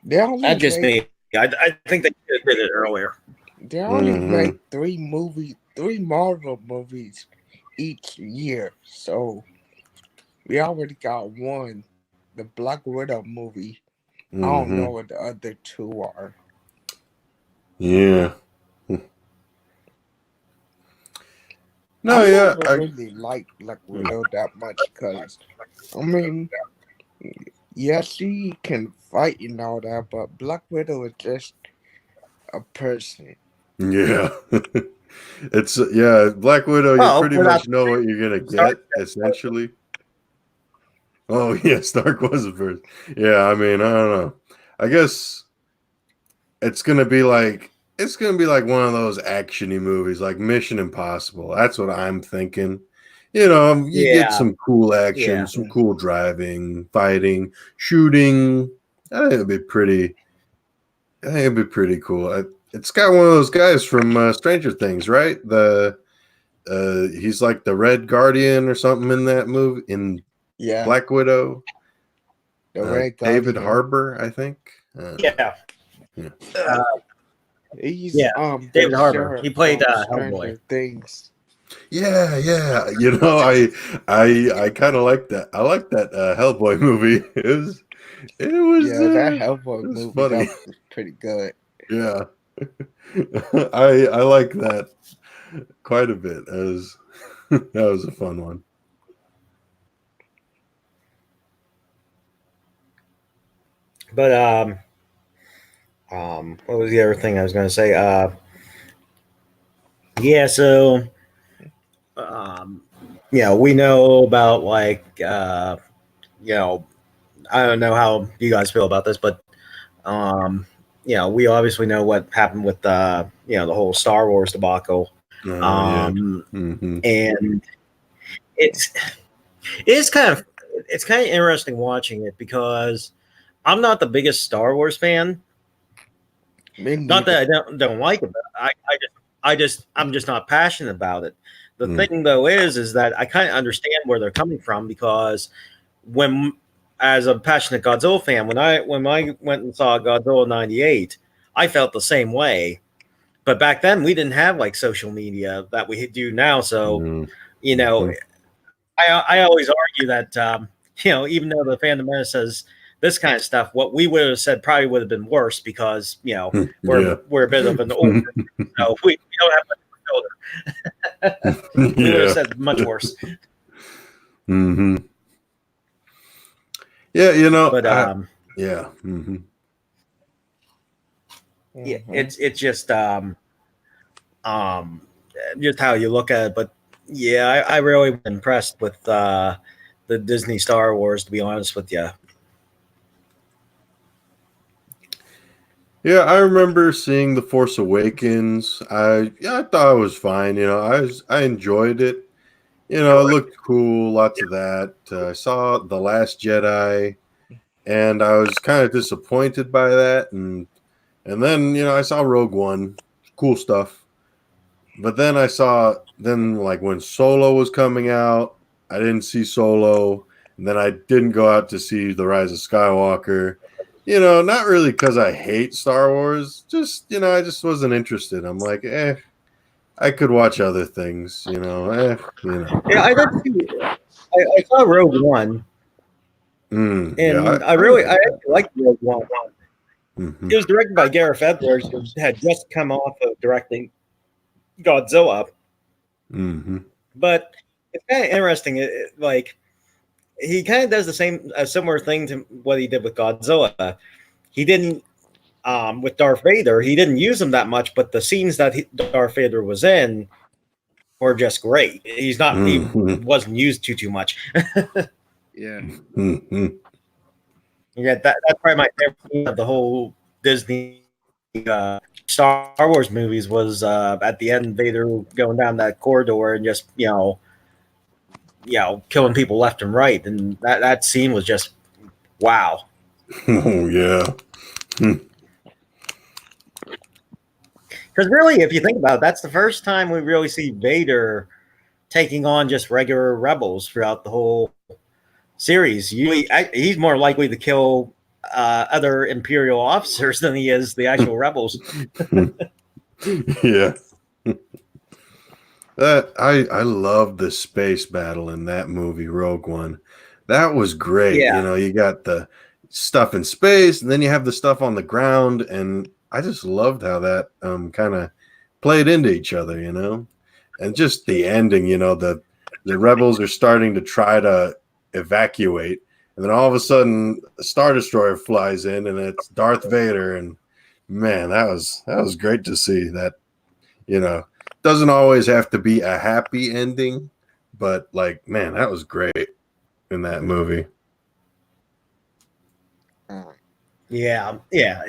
S2: That's just me. I think they should have did it earlier.
S3: They only make three Marvel movies each year, so we already got one, the Black Widow movie. I don't know what the other two are.
S1: Yeah. No,
S3: I
S1: yeah.
S3: never really like Black Widow that much because, I mean, yeah, she can fight and all that, but Black Widow is just a person.
S1: Yeah. It's Black Widow, you pretty much know what you're gonna get, essentially. Oh yeah, Stark was the first. Yeah, I mean, I don't know. I guess it's gonna be like one of those actiony movies, like Mission Impossible. That's what I'm thinking. You get some cool action, some cool driving, fighting, shooting. I think it'd be pretty cool. It's got one of those guys from Stranger Things, right? He's like the Red Guardian or something in that movie in Black Widow.
S3: The Red Guardian.
S1: David Harbour, I think.
S3: He's
S2: David Harbour. He played Hellboy.
S3: Things.
S1: Yeah. I kind of like that. I like that Hellboy movie.
S3: Yeah, that
S1: It
S3: Hellboy
S1: was
S3: movie
S1: funny.
S3: that was pretty good.
S1: Yeah. I like that quite a bit. That was a fun one.
S2: But what was the other thing I was going to say? Yeah, so um, we know about like you know, I don't know how you guys feel about this, but um, we obviously know what happened with the whole Star Wars debacle,
S1: Oh yeah.
S2: um,
S1: Hmm.
S2: and it's it's kind of it's kind of interesting watching it because I'm not the biggest Star Wars fan.
S3: Me
S2: Not
S3: neither.
S2: that I don't like it, but I'm just not passionate about it. The
S1: Mm.
S2: thing though is that I kind of understand where they're coming from because when as a passionate Godzilla fan, when I went and saw Godzilla '98, I felt the same way. But back then we didn't have like social media that we do now, so
S1: Mm.
S2: you know
S1: Mhm.
S2: I always argue that even though the Phantom Menace says this kind of stuff, what we would have said probably would have been worse because
S1: Yeah.
S2: we're a bit of an older, so we don't have much filter. We would have
S1: Yeah.
S2: said much worse.
S1: Hmm. Yeah,
S2: But
S1: yeah. Hmm.
S2: yeah,
S3: Hmm.
S2: it's um just how you look at it. But yeah, I really was impressed with the Disney Star Wars. To be honest with you,
S1: Yeah, I remember seeing The Force Awakens. I thought it was fine. I enjoyed it. It looked cool, lots of that. I saw The Last Jedi, and I was kind of disappointed by that. And then I saw Rogue One, cool stuff. But then like when Solo was coming out, I didn't see Solo, and then I didn't go out to see The Rise of Skywalker. Not really because I hate Star Wars, just I just wasn't interested. I'm like, I could watch other things,
S2: yeah, I did see. I saw Rogue One,
S1: Yeah,
S2: and
S1: I
S2: I
S1: like that.
S2: actually liked Rogue One.
S1: Hmm.
S2: It was directed by Gareth Edwards, who had just come off of directing Godzilla.
S1: Hmm.
S2: But it's kind of interesting. Like he kind of does a similar thing to what he did with Godzilla. He didn't with Darth Vader. He didn't use him that much, but the scenes that Darth Vader was in were just great. He
S1: Hmm.
S2: wasn't used too much.
S3: Yeah.
S1: Hmm.
S2: Yeah, that's probably my favorite scene of the whole Disney Star Wars movies was at the end Vader going down that corridor and just killing people left and right, and that scene was just wow.
S1: Oh yeah.
S2: Because really, if you think about it, that's the first time we really see Vader taking on just regular rebels throughout the whole series. He's more likely to kill other Imperial officers than he is the actual rebels.
S1: Yeah. That I love the space battle in that movie, Rogue One. That was great.
S2: Yeah,
S1: You got the stuff in space, and then you have the stuff on the ground, and I just loved how that kind of played into each other, and just the ending. The rebels are starting to try to evacuate, and then all of a sudden, a Star Destroyer flies in, and it's Darth Vader, and man, that was great to see that. Doesn't always have to be a happy ending, but like, man, that was great in that movie.
S3: Um,
S2: yeah,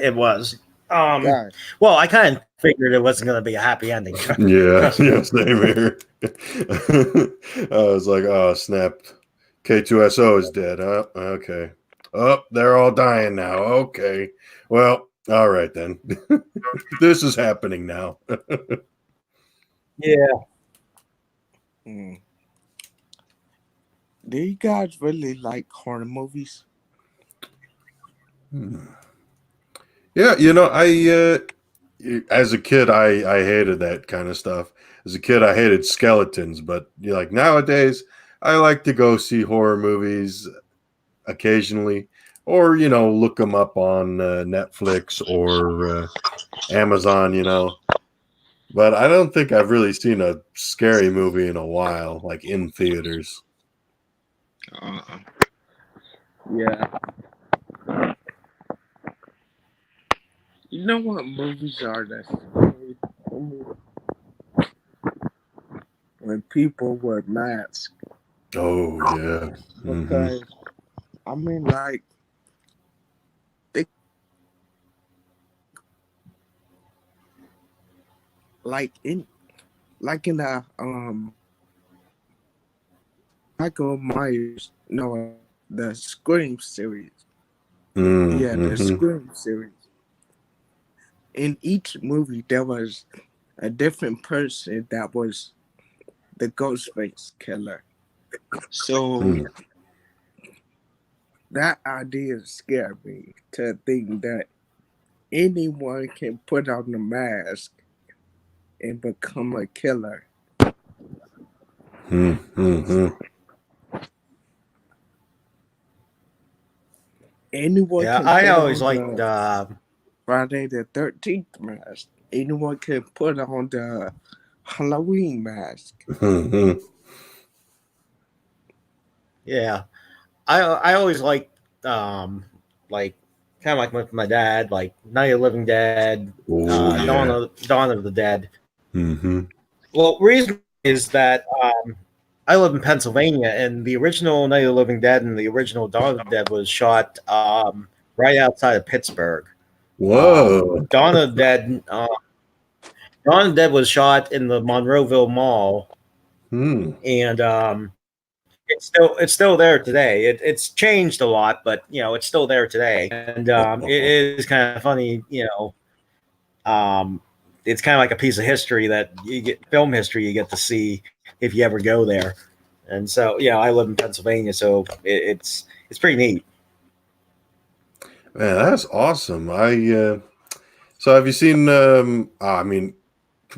S2: it was. Um,
S3: God.
S2: well, I kind of figured it wasn't going to be a happy ending.
S1: Yeah,
S2: Trust me.
S1: yeah, same here. I was like, oh, snap. K2SO is dead. Oh, okay. Oh, they're all dying now. Okay. Well, all right then. This is happening now.
S2: Yeah,
S3: Mm. Do you guys really like horror movies?
S1: Hmm. Yeah, I as a kid, I hated that kind of stuff. As a kid, I hated skeletons, but like nowadays, I like to go see horror movies occasionally, or look them up on Netflix or Amazon. But I don't think I've really seen a scary movie in a while, like in theaters.
S3: Uh, yeah. You know what movies are that scary for me? When people wear masks.
S1: Oh yeah.
S3: Because, I mean, like, they, like in a Michael Myers, no, the Scream series. Yeah, the Scream series. In each movie, there was a different person that was the Ghostface killer. So that idea scared me, to think that anyone can put on a mask and become a killer. Anyone
S2: Yeah,
S3: can
S2: I
S3: put
S2: always
S3: on
S2: liked.
S3: the Friday the 13th mask. Anyone can put on the Halloween mask.
S2: Yeah, I always liked like kind of like with my dad, like Night of the Living Dead,
S1: Oh yeah.
S2: Dawn of the Dead.
S1: Mm-hmm.
S2: Well, reason is that I live in Pennsylvania, and the original Night of the Living Dead and the original Dawn of the Dead was shot right outside of Pittsburgh.
S1: Whoa.
S2: Dawn of the Dead. Dawn of the Dead was shot in the Monroeville Mall, and it's still there today. It's changed a lot, but it's still there today, and it is kind of funny. It's kind of like a piece of history that you get film history you get to see if you ever go there. And so, I live in Pennsylvania, so it's pretty neat.
S1: Man, that's awesome. So have you seen I mean,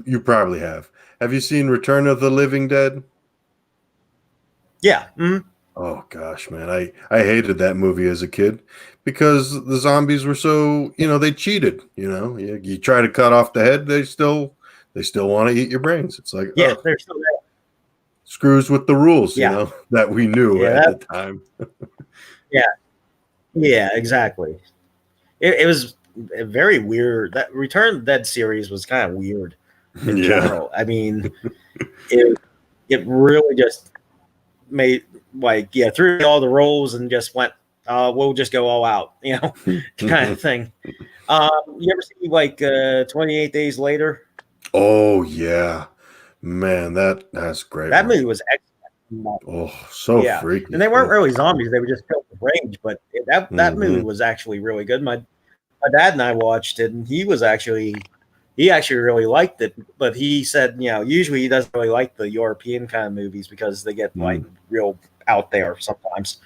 S1: you probably have. Have you seen Return of the Living Dead?
S2: Yeah. Mm-hmm.
S1: Oh gosh, man. I hated that movie as a kid because the zombies were so, they cheated, You try to cut off the head, they still want to eat your brains. It's like,
S2: Yeah, they're still there.
S1: Screws with the rules,
S2: Yeah.
S1: that we knew at the time.
S2: Yeah, exactly. It was very weird. That Return of the Dead series was kind of weird in general. I mean, it really just made threw all the roles and just went, we'll just go all out, kind of thing. You ever see 28 Days Later?
S1: Oh yeah, man, that's great.
S2: That movie was excellent.
S1: Oh, so freaky.
S2: And they weren't really zombies; they were just filled with rage. But that movie was actually really good. My dad and I watched it, and he actually really liked it. But he said, usually he doesn't really like the European kind of movies because they get real out there sometimes.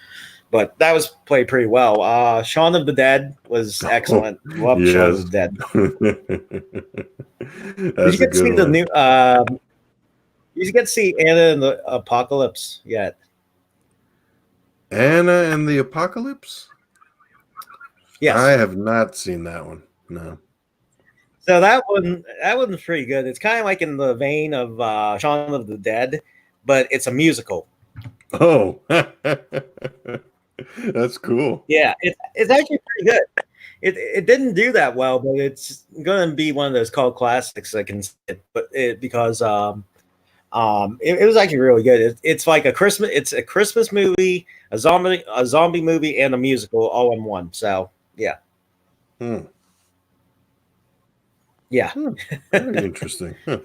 S2: But that was played pretty well. Shaun of the Dead was excellent. Loved Shaun of the Dead.
S1: That's a good one.
S2: You get to see Anna and the Apocalypse yet?
S1: Anna and the Apocalypse?
S2: Yes.
S1: I have not seen that one. No.
S2: So that one's pretty good. It's kind of like in the vein of Shaun of the Dead, but it's a musical.
S1: Oh, that's cool.
S2: Yeah, it's actually pretty good. It didn't do that well, but it's going to be one of those cult classics. Because it was actually really good. It's like a Christmas movie, a zombie movie, and a musical all in one. So yeah. Yeah.
S1: Very interesting. Huh.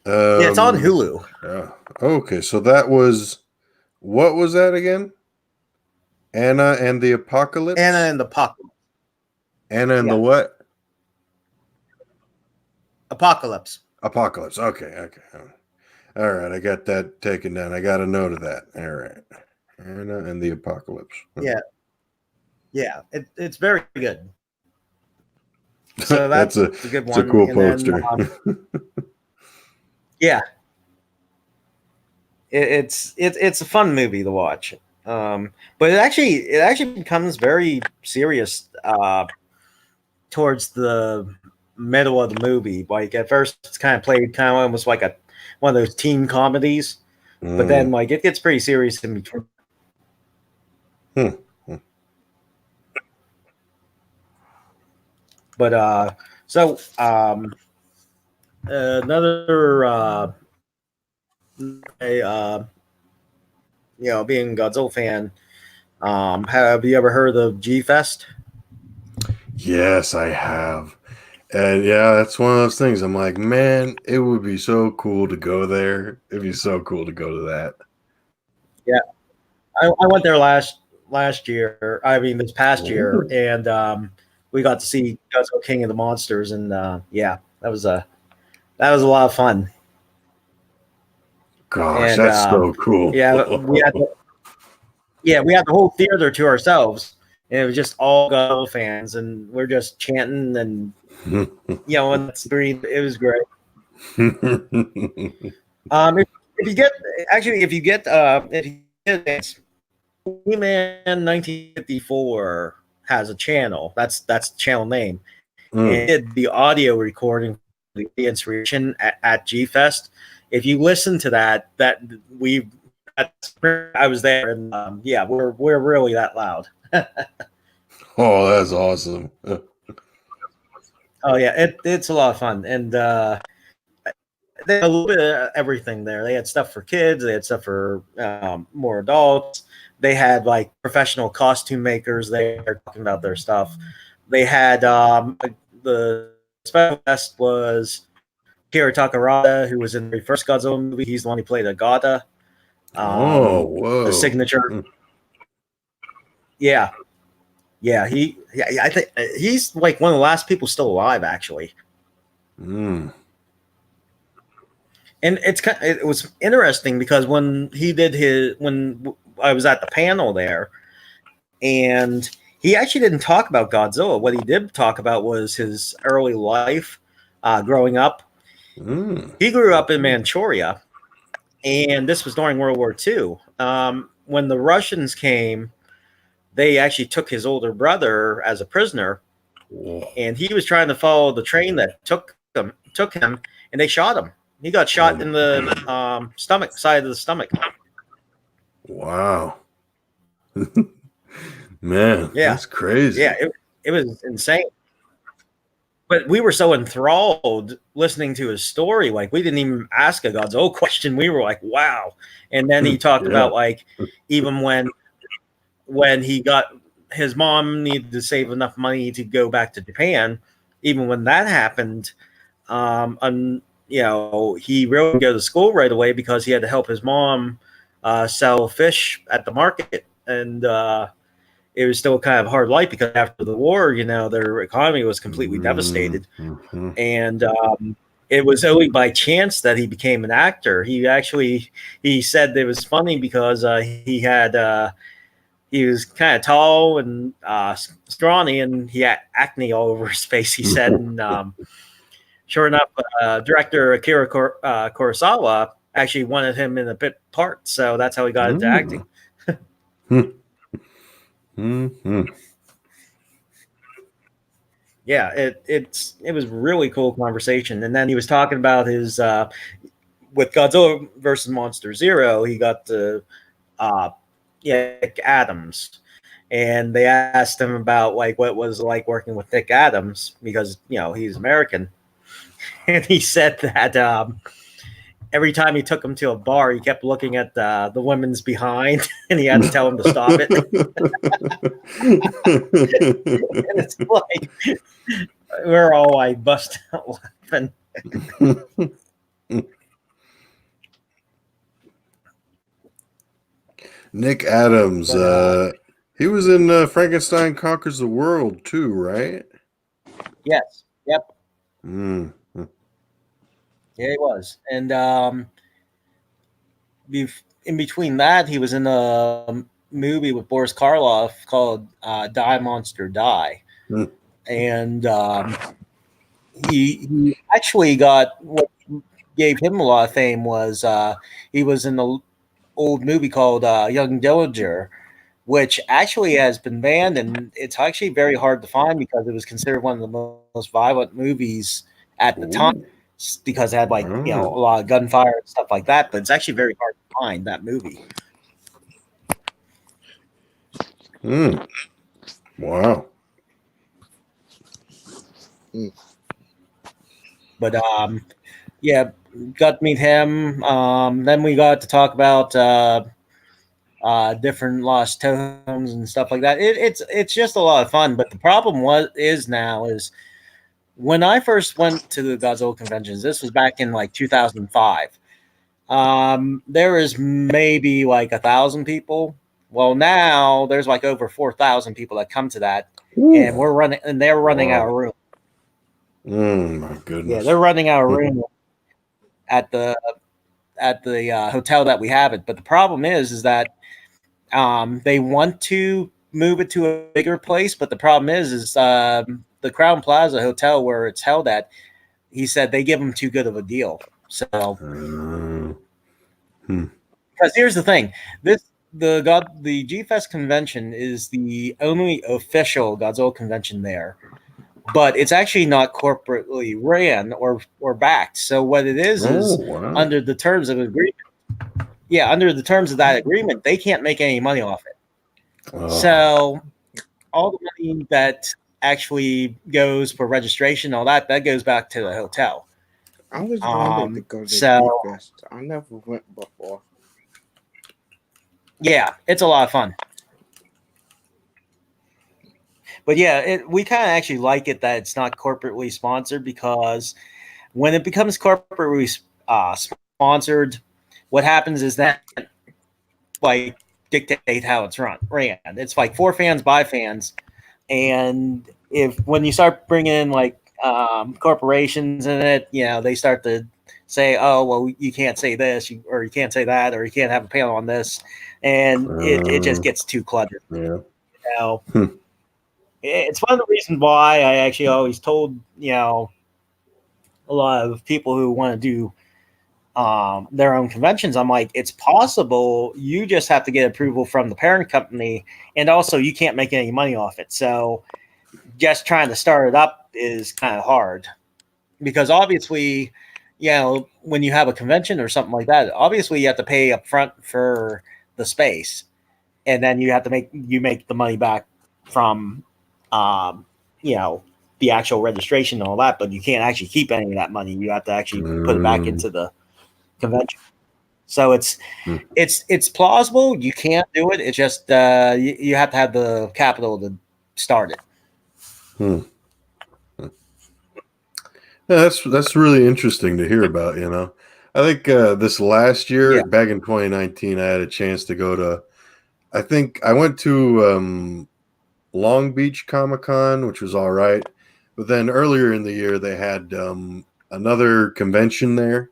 S2: Yeah, it's on Hulu.
S1: Yeah. Okay, so what was that again? Anna and the Apocalypse?
S2: Anna and the Apocalypse.
S1: Anna and the what?
S2: Apocalypse.
S1: Apocalypse. Okay. All right, I got that taken down. I got a note of that. All right. Anna and the Apocalypse.
S2: Yeah. Yeah, it's very good. So that's a good
S1: it's a
S2: one.
S1: cool
S2: And then,
S1: poster.
S2: yeah, it's a fun movie to watch. But it actually becomes very serious towards the middle of the movie. Like at first, it's kind of played kind of almost like one of those teen comedies, but then like it gets pretty serious in between.
S1: Hmm.
S2: But so another being a Godzilla fan, have you ever heard of G Fest?
S1: Yes, I have. And yeah, that's one of those things. I'm like, man, it would be so cool to go there. It'd be so cool to go to that.
S2: Yeah, I went there last year. I mean, this past year,
S1: Ooh.
S2: and we got to see Godzilla King of the Monsters, and yeah, that was a lot of fun.
S1: Gosh,
S2: And
S1: that's so cool.
S2: yeah, we had the whole theater to ourselves, and it was just all Godzilla fans, and we're just chanting and on the screen. It was great. If you get Man 1954 has a channel. That's the channel name. And it did the audio recording, the inspiration at G Fest. If you listen to that I was there, and yeah, we're really that loud.
S1: Oh, that's awesome.
S2: Oh yeah, it's a lot of fun, and they had a little bit of everything there. They had stuff for kids, they had stuff for more adults. They had like professional costume makers there talking about their stuff. They had the special guest was Kira Takarada, who was in the first Godzilla movie. He's the one who played Agata.
S1: Oh, whoa.
S2: The signature. Yeah. I think he's like one of the last people still alive, actually.
S1: Mm.
S2: And it was interesting because when I was at the panel there, and he actually didn't talk about Godzilla. What he did talk about was his early life, growing up. He grew up in Manchuria, and this was during World War II. When the Russians came, they actually took his older brother as a prisoner, and he was trying to follow the train that took him, and they shot him. He got shot in the side of the stomach.
S1: Wow. Man,
S2: Yeah.
S1: that's crazy.
S2: Yeah, it was insane. But we were so enthralled listening to his story, like we didn't even ask a Godzilla question. We were like, wow. And then he talked about like even when he got his mom needed to save enough money to go back to Japan, even when that happened, he really didn't go to school right away because he had to help his mom sell fish at the market. And it was still kind of a hard life because after the war, their economy was completely devastated.
S1: Mm-hmm.
S2: And it was only by chance that he became an actor. He said it was funny because he was kind of tall and scrawny, and he had acne all over his face, he said. And sure enough, director Akira Kurosawa actually wanted him in a bit part, so that's how he got into acting.
S1: Mm-hmm.
S2: Yeah, it was really cool conversation. And then he was talking about his with Godzilla versus Monster Zero. He got the Nick Adams, and they asked him about like what it was like working with Nick Adams because he's American, and he said that every time he took him to a bar, he kept looking at the women's behind, and he had to tell him to stop it. And it's like we're all like busting out laughing.
S1: Nick Adams, he was in Frankenstein Conquers the World too, right?
S2: Yes. Yep.
S1: Mm.
S2: Yeah, he was. And in between that, he was in a movie with Boris Karloff called Die Monster Die. And he actually got what gave him a lot of fame was he was in the old movie called Young Dillinger, which actually has been banned, and it's actually very hard to find because it was considered one of the most violent movies at the time because it had like a lot of gunfire and stuff like that. But it's actually very hard to find that movie.
S1: Wow.
S2: But yeah, got to meet him. Then we got to talk about different lost totems and stuff like that. It's just a lot of fun. But the problem is when I first went to the Godzilla conventions, this was back in like 2005. There was maybe like 1,000 people. Well, now there's like over 4,000 people that come to that, and they're running out of room.
S1: My goodness.
S2: Yeah, they're running out of room at the hotel that we have it. But the problem is that they want to move it to a bigger place, but the problem is the Crown Plaza Hotel where it's held at, he said they give them too good of a deal. So, because here's the thing, the G-Fest convention is the only official Godzilla convention there, but it's actually not corporately ran or backed. So what it is under the terms of agreement. Yeah, under the terms of that agreement, they can't make any money off it. So all the money that actually goes for registration, all that goes back to the hotel.
S3: I was wanting to go to G-Fest. I never went before.
S2: Yeah, it's a lot of fun. But yeah, we kind of actually like it that it's not corporately sponsored, because when it becomes corporately sponsored, what happens is that like dictate how it's ran. It's like for fans by fans, and when you start bringing in like corporations in it, they start to say, oh well, you can't say this or you can't say that, or you can't have a panel on this, and it just gets too cluttered. It's one of the reasons why I actually always told a lot of people who want to do their own conventions, I'm like, it's possible, you just have to get approval from the parent company, and also you can't make any money off it. So just trying to start it up is kind of hard, because obviously, when you have a convention or something like that, obviously you have to pay up front for the space, and then you have to make the money back from the actual registration and all that, but you can't actually keep any of that money. You have to actually put it back into the convention. So it's plausible. You can't do it. It's just you have to have the capital to start it.
S1: Yeah, that's really interesting to hear about. I think this last year, back in 2019, I had a chance to go to. I think I went to Long Beach Comic-Con, which was all right, but then earlier in the year they had another convention there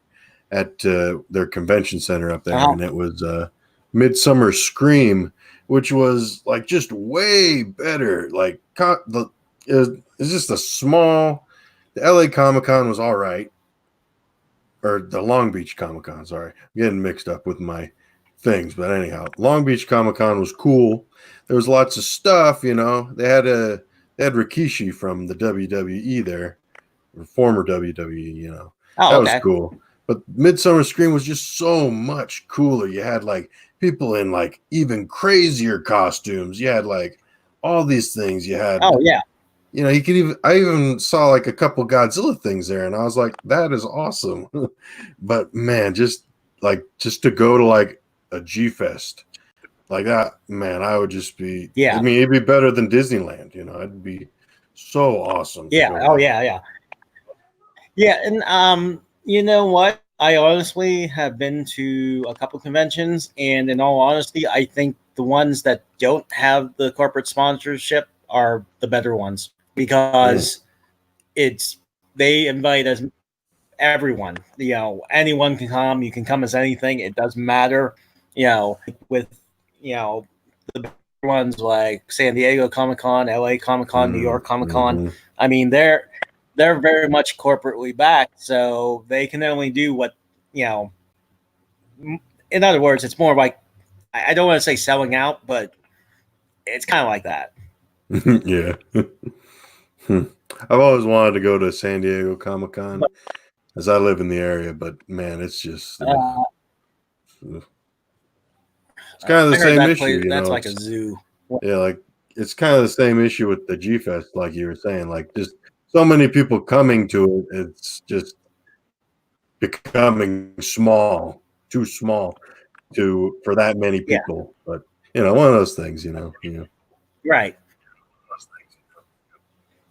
S1: at their convention center up there, and it was Midsummer Scream, which was like just way better. Like it's just a small. The LA Comic-Con was all right, or the Long Beach Comic-Con. Sorry, I'm getting mixed up with my things, but anyhow, Long Beach Comic-Con was cool. There was lots of stuff, They had Rikishi from the WWE there, or former WWE, that was cool. But Midsummer Scream was just so much cooler. You had like people in like even crazier costumes. You had like all these things. You had I even saw like a couple Godzilla things there, and I was like, that is awesome. But man, just to go to like a G-Fest like that, man, I would just be, I mean, it'd be better than Disneyland, it'd be so awesome.
S2: Yeah. And you know what? I honestly have been to a couple conventions, and in all honesty, I think the ones that don't have the corporate sponsorship are the better ones, because they invite us everyone. Anyone can come. You can come as anything. It doesn't matter. With the ones like San Diego Comic-Con, LA Comic-Con, New York Comic-Con. I mean, they're
S4: they're very much corporately backed, so they can only do what, in other words, it's more like, I don't want to say selling out, but it's kind of like that.
S1: Yeah. I've always wanted to go to San Diego Comic-Con as I live in the area, but man, it's just it's kind of the same issue.
S4: That's like a zoo.
S1: Yeah, like it's kind of the same issue with the G Fest, like you were saying. Like just so many people coming to it, it's just becoming small, too small for that many people. But one of those things,
S4: Right.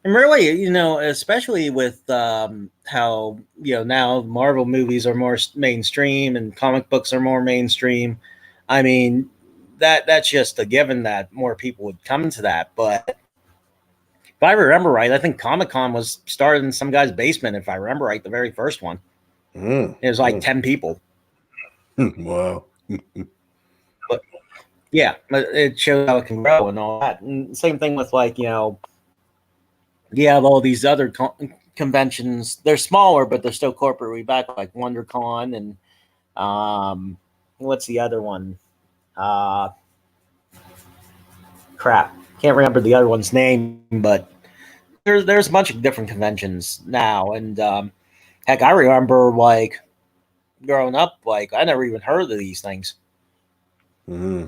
S4: And really, especially with how now Marvel movies are more mainstream and comic books are more mainstream. I mean, that's just a given that more people would come to that. But if I remember right, I think Comic-Con was started in some guy's basement. If I remember right, the very first one, it was like 10 people.
S1: Wow.
S4: But yeah, it shows how it can grow and all that. And same thing with you have all these other conventions. They're smaller, but they're still corporately backed, like WonderCon and what's the other one? Crap, can't remember the other one's name, but there's a bunch of different conventions now. And heck, I remember growing up, I never even heard of these things.
S1: Mm-hmm.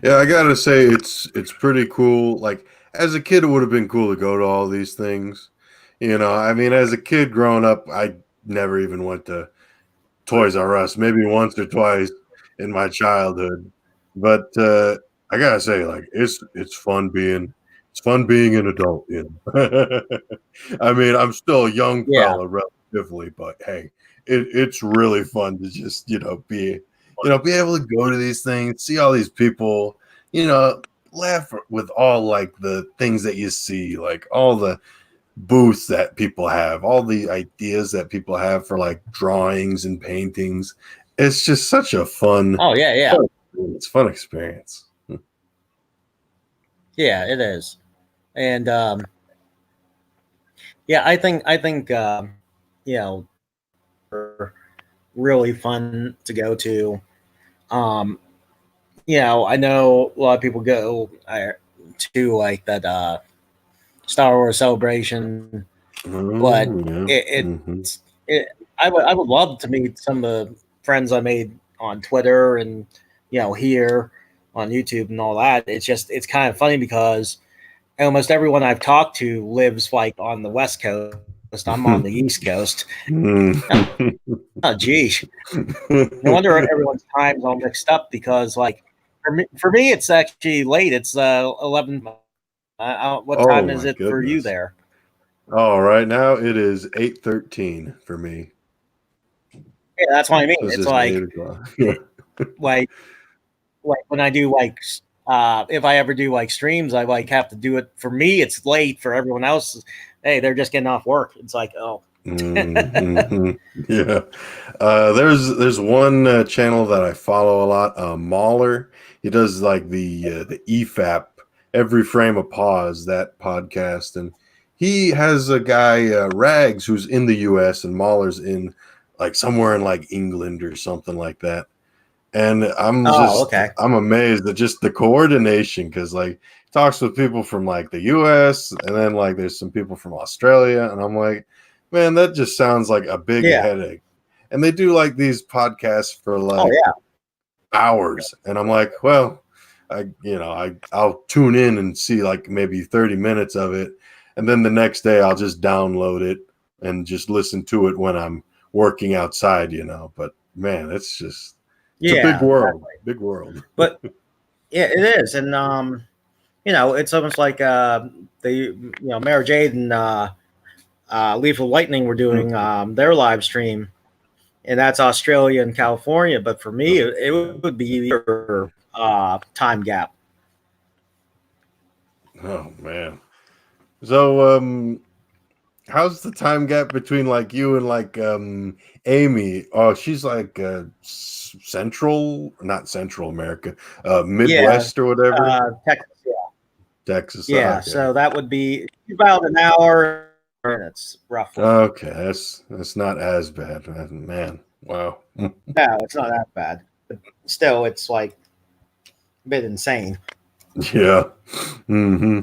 S1: Yeah, I gotta say it's pretty cool. Like as a kid, it would have been cool to go to all these things. I mean, as a kid growing up, I never even went to Toys R Us, maybe once or twice in my childhood. But I gotta say, like it's fun being an adult. I mean, I'm still a young fella relatively, but hey, it's really fun to just be able to go to these things, see all these people, laugh with all like the things that you see, like all the booths that people have, all the ideas that people have for like drawings and paintings. It's just such a fun.
S4: Oh yeah.
S1: It's a fun experience.
S4: Yeah, it is. And I think really fun to go to. I know a lot of people go to like that Star Wars Celebration, but I would love to meet some of the friends I made on Twitter and here on YouTube and all that. It's kind of funny because almost everyone I've talked to lives on the West Coast. I'm on the East Coast. Oh, geez. No wonder everyone's time's all mixed up because, for me, it's actually late. It's 11. What time is it for you there?
S1: Oh, right now it is 8:13 for me.
S4: Yeah, that's what I mean. It's like when I do if I ever do streams, I have to do it. For me, it's late. For everyone else, hey, they're just getting off work. It's like, oh.
S1: Mm-hmm. Yeah. There's one channel that I follow a lot, Mauler. He does the EFAP, Every Frame a Pause, that podcast, and he has a guy Rags who's in the US and Mauler's in somewhere in England or something like that. And I'm I'm amazed at just the coordination because talks with people from the US and then there's some people from Australia and I'm like, man, that just sounds like a big headache. And they do these podcasts for hours. And I'm like, well, I'll tune in and see maybe 30 minutes of it. And then the next day I'll just download it and just listen to it when I'm working outside, But man, it's a big world. Exactly. Big world.
S4: But yeah, it is. And it's almost like Mara Jade and Lethal Lightning were doing their live stream, and that's Australia and California. But for me, it would be your time gap.
S1: Oh man! So how's the time gap between you and Amy? Oh, she's Central, not Central America, Midwest or whatever.
S4: Texas, yeah.
S1: Texas.
S2: Yeah,
S1: Okay.
S2: so that would be about an hour minutes roughly.
S1: Okay, that's not as bad, man. Wow.
S2: No, it's not that bad. But still, it's like a bit insane.
S1: Yeah. Mm-hmm.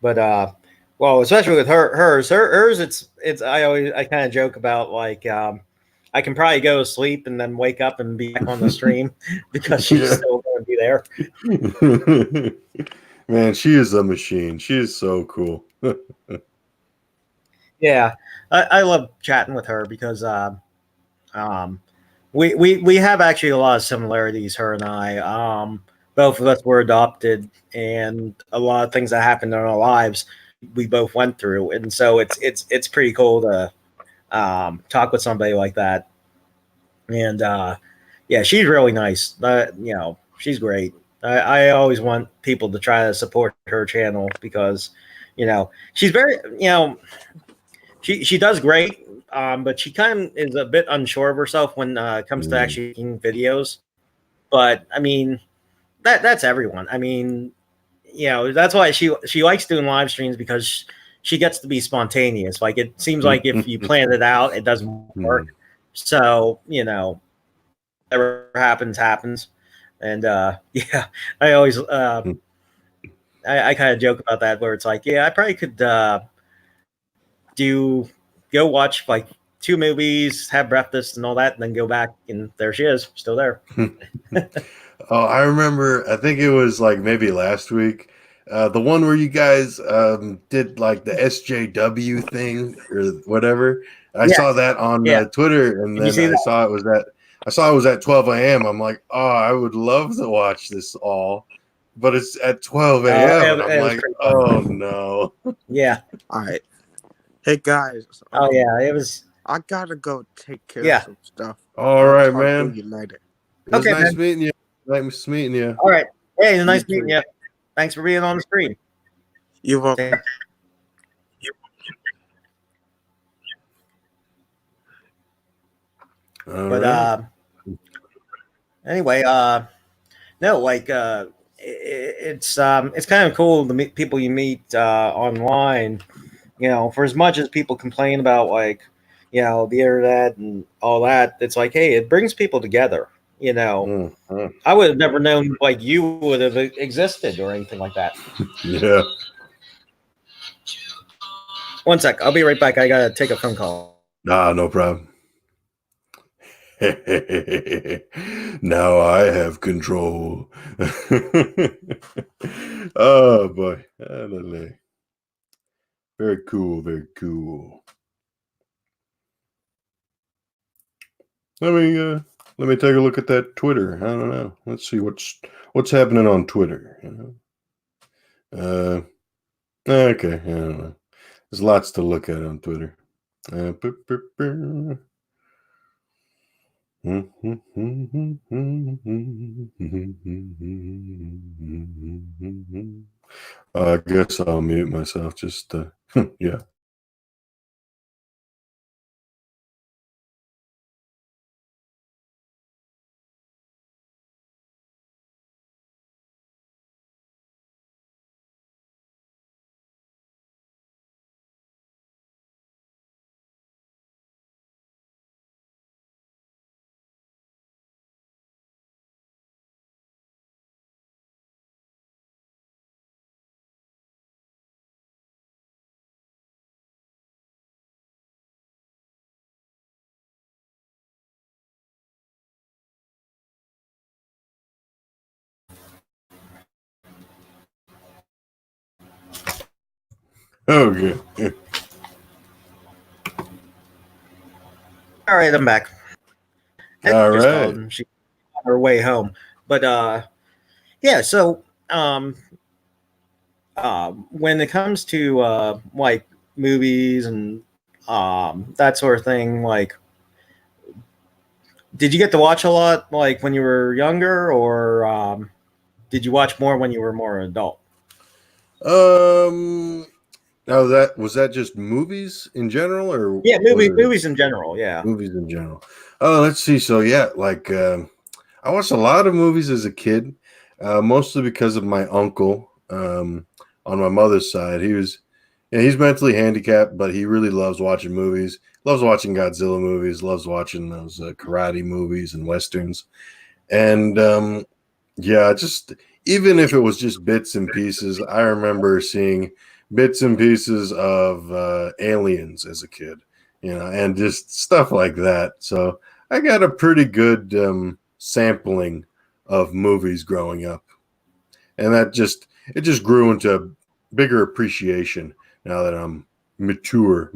S2: But well, especially with hers, it's I kind of joke about like I can probably go to sleep and then wake up and be back on the stream because she's
S1: Yeah.
S2: still going to be there.
S1: Man, she is a machine. She is so cool.
S2: Yeah, I love chatting with her because we have actually a lot of similarities. Her and I, both of us were adopted, and a lot of things that happened in our lives we both went through, and so it's pretty cool to talk with somebody like that. And yeah, she's really nice. You know, she's great. I always want people to try to support her channel because, you know, she's very, you know, she does great, but she kind of is a bit unsure of herself when it comes to actually making videos. But I mean, that's everyone. I mean, you know, that's why she likes doing live streams because she gets to be spontaneous. Like it seems like if you plan it out, it doesn't work. So you know, whatever happens. And yeah, I always I kind of joke about that where it's like, yeah, I probably could go watch like 2 movies, have breakfast and all that, and then go back and there she is, still there.
S1: Oh, I remember, I think it was like maybe last week. The one where you guys did like the SJW thing or whatever. I saw that on Twitter, and then I saw it was at 12 a.m. I'm like, oh, I would love to watch this all, but it's at 12 a.m. I'm like, oh no.
S2: Yeah.
S3: All right. Hey guys.
S2: Oh yeah, it was.
S3: I gotta go take care of some stuff.
S1: All right, man.
S3: You later.
S1: It was nice meeting you. Nice meeting you.
S2: All right. Hey, nice meeting you. Thanks for being on the stream.
S3: You're welcome.
S2: But anyway, no, like it's kind of cool to meet people you meet online. You know, for as much as people complain about like, you know, the internet and all that, it's like, hey, it brings people together. You know, I would have never known like you would have existed or anything like that.
S1: Yeah.
S2: One sec, I'll be right back. I gotta take a phone call.
S1: Nah, no problem. Now I have control. Oh boy. Very cool, very cool. Let me take a look at that Twitter. I don't know. Let's see what's happening on Twitter. You know? Okay, I don't know. There's lots to look at on Twitter. I guess I'll mute myself. Just yeah. Okay.
S2: All right, I'm back.
S1: All right.
S2: She's on her way home, but yeah. So when it comes to like movies and that sort of thing, like, did you get to watch a lot like when you were younger, or did you watch more when you were more adult?
S1: Now was that just movies in general, or
S2: movies in general? Yeah,
S1: movies in general. Oh, let's see. So yeah, like I watched a lot of movies as a kid. Mostly because of my uncle on my mother's side. He's mentally handicapped, but he really loves watching movies. Loves watching Godzilla movies. Loves watching those karate movies and westerns. And yeah, just even if it was just bits and pieces, I remember seeing bits and pieces of Aliens as a kid, and just stuff like that. So I got a pretty good sampling of movies growing up, and it just grew into a bigger appreciation now that I'm mature.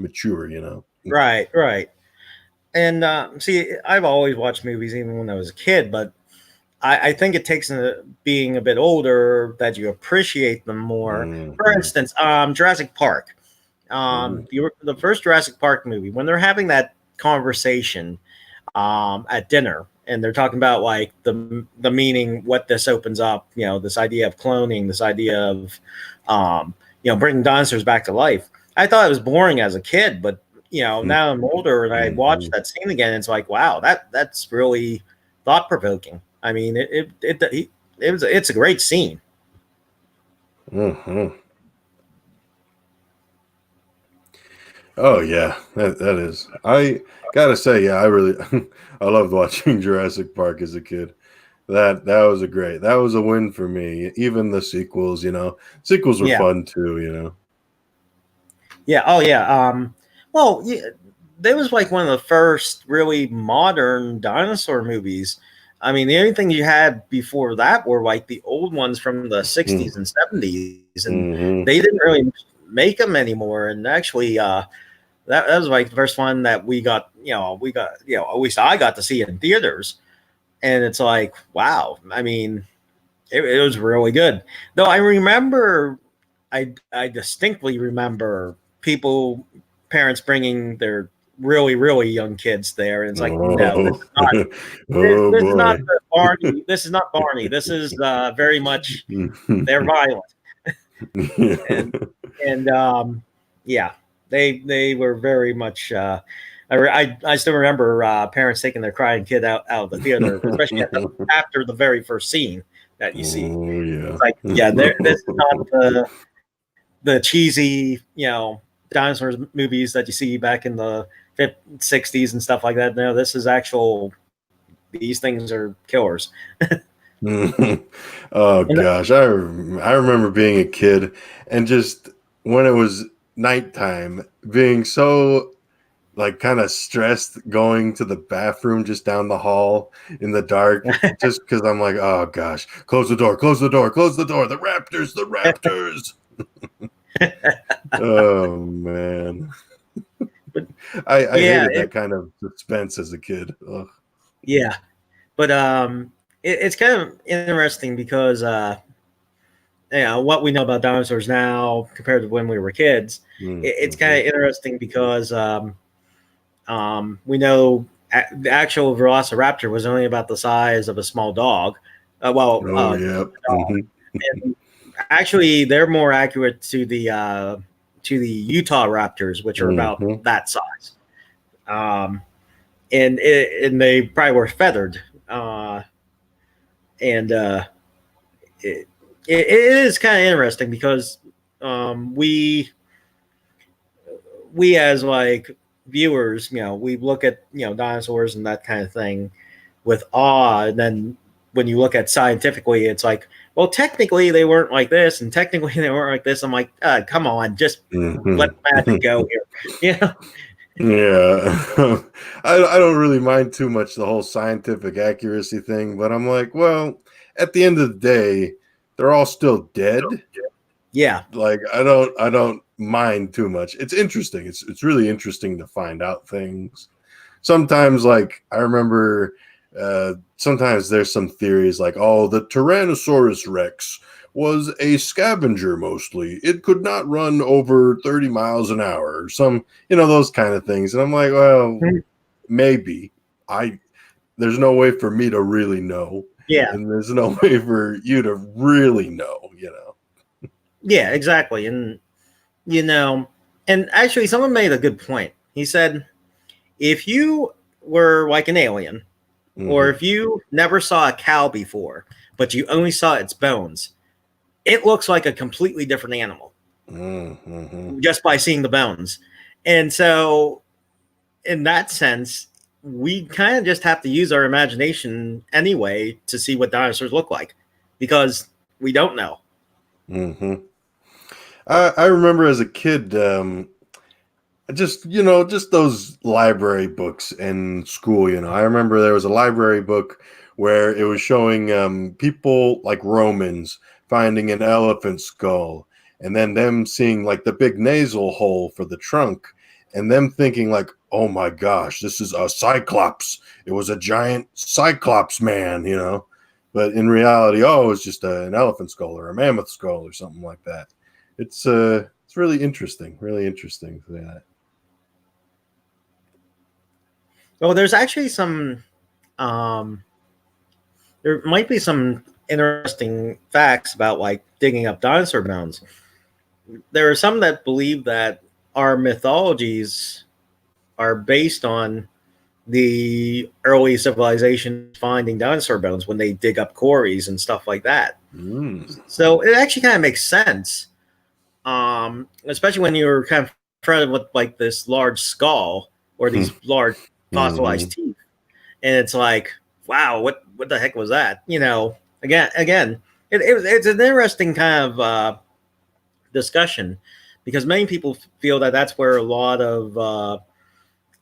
S4: Right, right. And see, I've always watched movies even when I was a kid, but I think it takes being a bit older that you appreciate them more. For instance, Jurassic Park. The first Jurassic Park movie, when they're having that conversation at dinner, and they're talking about like the meaning, what this opens up, this idea of cloning, this idea of bringing dinosaurs back to life. I thought it was boring as a kid, but now I'm older and I watch that scene again. It's like, wow, that's really thought provoking. I mean, it's a great scene.
S1: Mm-hmm. Oh yeah, that is. I gotta say, yeah, I really I loved watching Jurassic Park as a kid. That was a win for me. Even the sequels, sequels were fun too.
S4: Yeah. Oh yeah. Well, yeah, that was like one of the first really modern dinosaur movies. I mean, the only thing you had before that were like the old ones from the 60s and 70s, and they didn't really make them anymore. And actually, that was like the first one that we got, at least I got to see it in theaters. And it's like, wow. I mean, it was really good. Though I distinctly remember parents bringing their really, really young kids there. And it's like, no, this is not Barney. This is not Barney. This is very much, they're violent. and yeah, they were very much, I still remember parents taking their crying kid out of the theater, especially after the very first scene that you see.
S1: Oh yeah.
S4: It's like, this is not the cheesy, dinosaurs movies that you see back in the 50s, 60s and stuff like that. No, this is these things are killers.
S1: Oh gosh, I remember being a kid and just when it was nighttime being so like kind of stressed going to the bathroom just down the hall in the dark just because I'm like, oh gosh, close the door, the raptors. Oh man. I hated that kind of suspense as a kid. Ugh.
S4: Yeah, but it's kind of interesting because what we know about dinosaurs now compared to when we were kids, it's kind of interesting because we know the actual Velociraptor was only about the size of a small dog. And actually, they're more accurate to the Utah Raptors, which are about that size. And they probably were feathered. It is kind of interesting because we as like viewers, we look at dinosaurs and that kind of thing with awe, and then when you look at scientifically, it's like, well, technically they weren't like this, and technically they weren't like this. I'm like, come on, just let magic go here.
S1: Yeah. I don't really mind too much the whole scientific accuracy thing, but I'm like, well, at the end of the day, they're all still dead.
S4: Yeah.
S1: Like I don't mind too much. It's interesting. It's really interesting to find out things. Sometimes, like I remember sometimes there's some theories like, oh, the Tyrannosaurus Rex was a scavenger mostly. It could not run over 30 miles an hour or some, those kind of things. And I'm like, well, maybe. There's no way for me to really know.
S4: Yeah.
S1: And there's no way for you to really know,
S4: Yeah, exactly. And, and actually someone made a good point. He said, if you were like an alien
S2: or if you never saw a cow before, but you only saw its bones, it looks like a completely different animal just by seeing the bones. And so, in that sense, we kind of just have to use our imagination anyway to see what dinosaurs look like, because we don't know.
S1: I remember as a kid, just those library books in school. I remember there was a library book where it was showing people like Romans finding an elephant skull, and then them seeing like the big nasal hole for the trunk, and them thinking like, oh my gosh, this is a cyclops. It was a giant cyclops man, but in reality, it's just an elephant skull or a mammoth skull or something like that. It's really interesting for that.
S2: Well, there's actually some there might be some interesting facts about like digging up dinosaur bones. There are some that believe that our mythologies are based on the early civilizations finding dinosaur bones when they dig up quarries and stuff like that. So it actually kind of makes sense, especially when you're kind of confronted with like this large skull or these large fossilized teeth, and it's like, wow, what the heck was that? Again, it's an interesting kind of discussion, because many people feel that that's where a lot of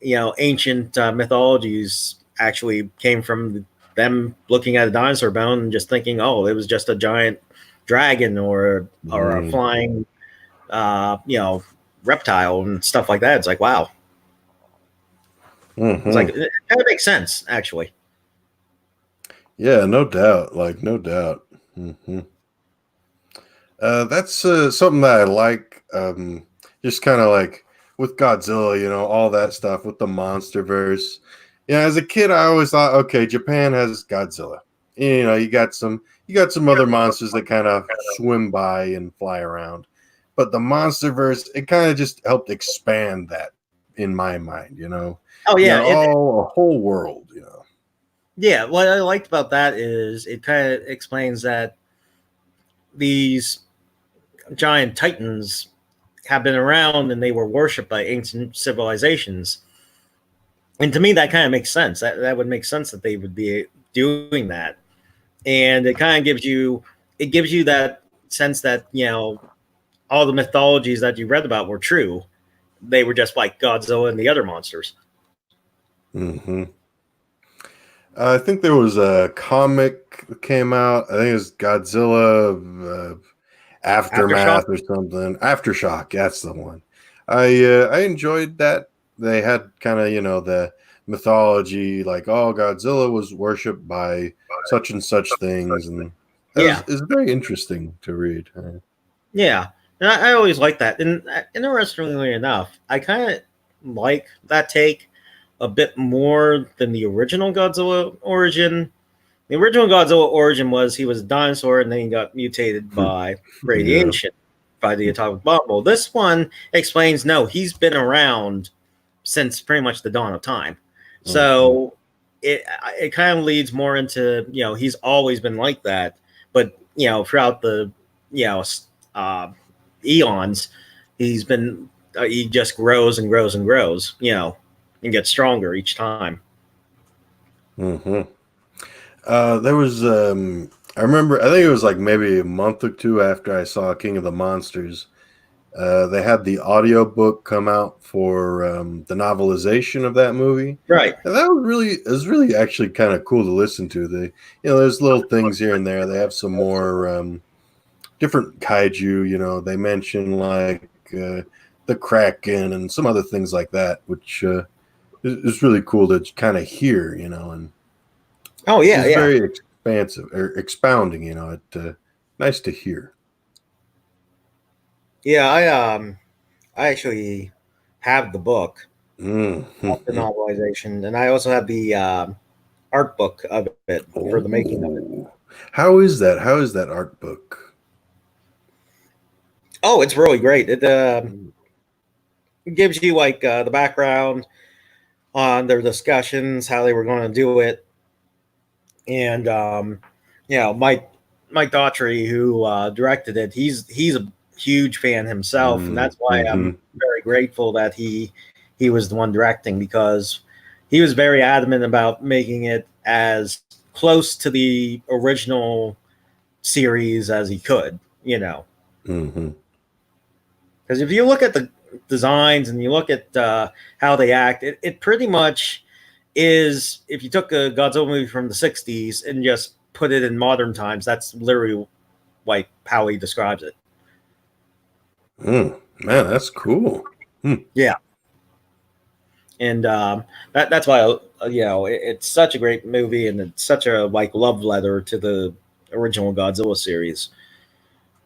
S2: ancient mythologies actually came from, them looking at a dinosaur bone and just thinking, oh, it was just a giant dragon or a flying reptile and stuff like that. It's like, wow. It's like, it kind of makes sense, actually.
S1: Yeah, no doubt. No doubt. That's something that I like. Just kind of like with Godzilla, all that stuff with the MonsterVerse. As a kid, I always thought, okay, Japan has Godzilla. You got some other monsters that kind of swim by and fly around, but the MonsterVerse, it kind of just helped expand that in my mind.
S2: Oh yeah,
S1: a whole world.
S2: Yeah, what I liked about that is it kind of explains that these giant titans have been around and they were worshipped by ancient civilizations. And to me, that kind of makes sense. That would make sense that they would be doing that. And it kind of gives you that sense that, all the mythologies that you read about were true. They were just like Godzilla and the other monsters.
S1: I think there was a comic that came out. I think it was Godzilla Aftermath or something. Aftershock, that's the one. I enjoyed that. They had kind of, the mythology, like, oh, Godzilla was worshipped by such and such things. And it's very interesting to read.
S2: Yeah. And I always like that. And interestingly enough, I kind of like that take a bit more than the original Godzilla origin. The original Godzilla origin was he was a dinosaur and then he got mutated by radiation, by the atomic bomb. Well, this one explains, no, he's been around since pretty much the dawn of time. So it kind of leads more into, he's always been like that. But, throughout the, eons, he just grows and grows and grows, and gets stronger each time.
S1: There was, I remember, I think it was like maybe a month or two after I saw King of the Monsters. They had the audiobook come out for the novelization of that movie.
S2: Right.
S1: And that was really actually kind of cool to listen to. There's little things here and there. They have some more different kaiju, they mention like the Kraken and some other things like that, which is really cool to kind of hear, and it's very expansive or expounding, nice to hear.
S2: Yeah, I actually have the book of the novelization, and I also have the art book of it for the making of it.
S1: How is that art book?
S2: Oh, it's really great. It gives you like the background on their discussions, how they were going to do it, And Mike Daughtry, who directed it, he's a huge fan himself, and that's why I'm very grateful that he was the one directing, because he was very adamant about making it as close to the original series as he could, because if you look at the designs and you look at how they act, it pretty much is, if you took a Godzilla movie from the 60s and just put it in modern times, that's literally like how he describes it.
S1: Man, that's cool.
S2: Yeah. And that's why, it's such a great movie, and it's such a like love letter to the original Godzilla series.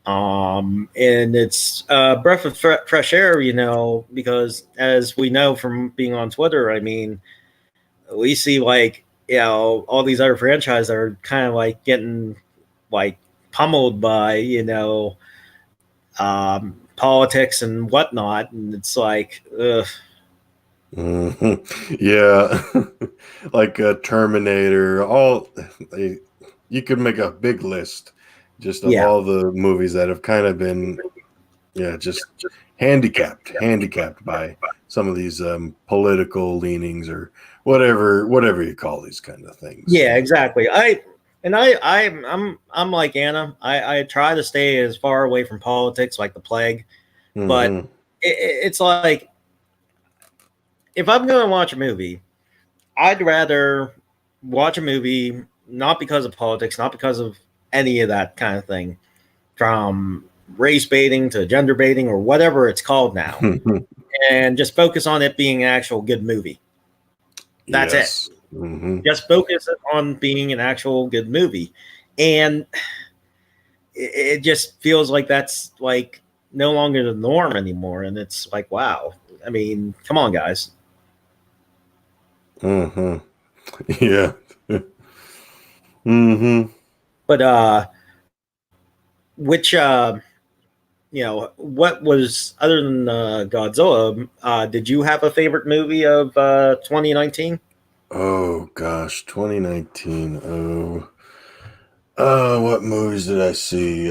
S2: And it's a breath of fresh air, because as we know from being on Twitter, I mean, we see like, all these other franchises are kind of like getting like pummeled by, politics and whatnot. And it's like, ugh.
S1: Yeah. Like Terminator, you could make a big list just of all the movies that have kind of been, just handicapped by some of these political leanings or whatever you call these kind of things.
S2: Yeah, exactly. I'm like Anna. I try to stay as far away from politics like the plague, but it's like, if I'm going to watch a movie, I'd rather watch a movie not because of politics, not because of any of that kind of thing, from race baiting to gender baiting or whatever it's called now, and just focus on it being an actual good movie. That's it. Just focus on being an actual good movie. And it just feels like that's like no longer the norm anymore. And it's like, wow. I mean, come on, guys.
S1: Yeah.
S2: But which what was, other than Godzilla, did you have a favorite movie of 2019?
S1: Oh gosh, 2019. What movies did I see?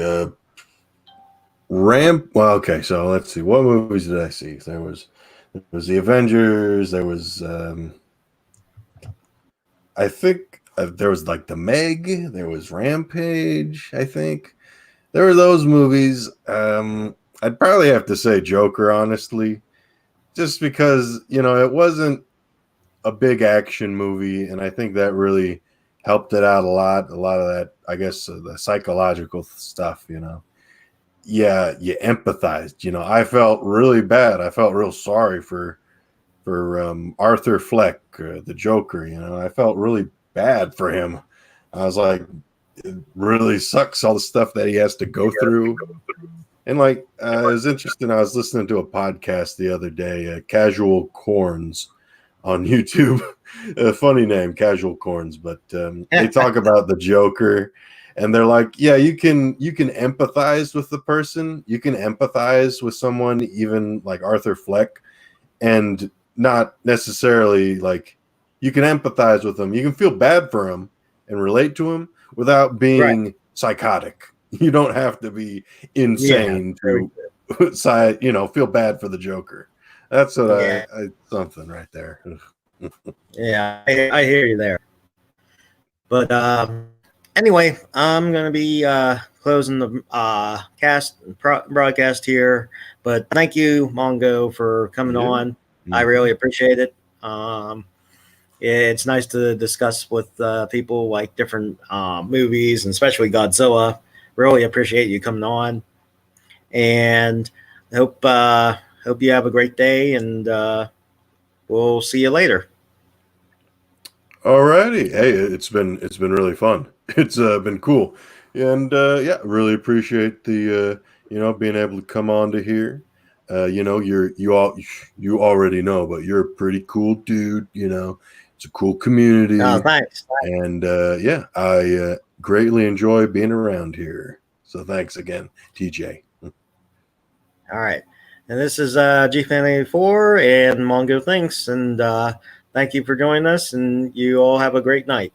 S1: Well, okay, so let's see. What movies did I see? There was the Avengers. There was I think there was like the Meg. There was Rampage. I think there were those movies. I'd probably have to say Joker, honestly, just because it wasn't a big action movie, and I think that really helped it out a lot. A lot of that, I guess, the psychological stuff. Yeah, you empathized. I felt really bad. I felt real sorry for Arthur Fleck, the Joker. I felt really bad for him. I was like, it really sucks, all the stuff that he has to go through. And like, it was interesting. I was listening to a podcast the other day, Casual Corns on YouTube. A funny name, Casual Corns, but they talk about the Joker. And they're like, yeah, you can empathize with the person. You can empathize with someone, even like Arthur Fleck, and not necessarily like you can empathize with them. You can feel bad for him and relate to him without being psychotic. You don't have to be insane to feel bad for the Joker. That's what I something right there.
S2: Yeah, I hear you there. But anyway, I'm going to be closing the broadcast here. But thank you, Mongo, for coming on. I really appreciate it. It's nice to discuss with people like different movies, and especially Godzilla. Really appreciate you coming on. And hope you have a great day, and we'll see you later.
S1: Alrighty. Hey, it's been really fun. It's been cool. And really appreciate the being able to come on to here. You already know, but you're a pretty cool dude. It's a cool community.
S2: Oh, thanks.
S1: And I greatly enjoy being around here. So thanks again, TJ.
S2: All right. And this is GFan84 and Mongo Thinks, and thank you for joining us, and you all have a great night.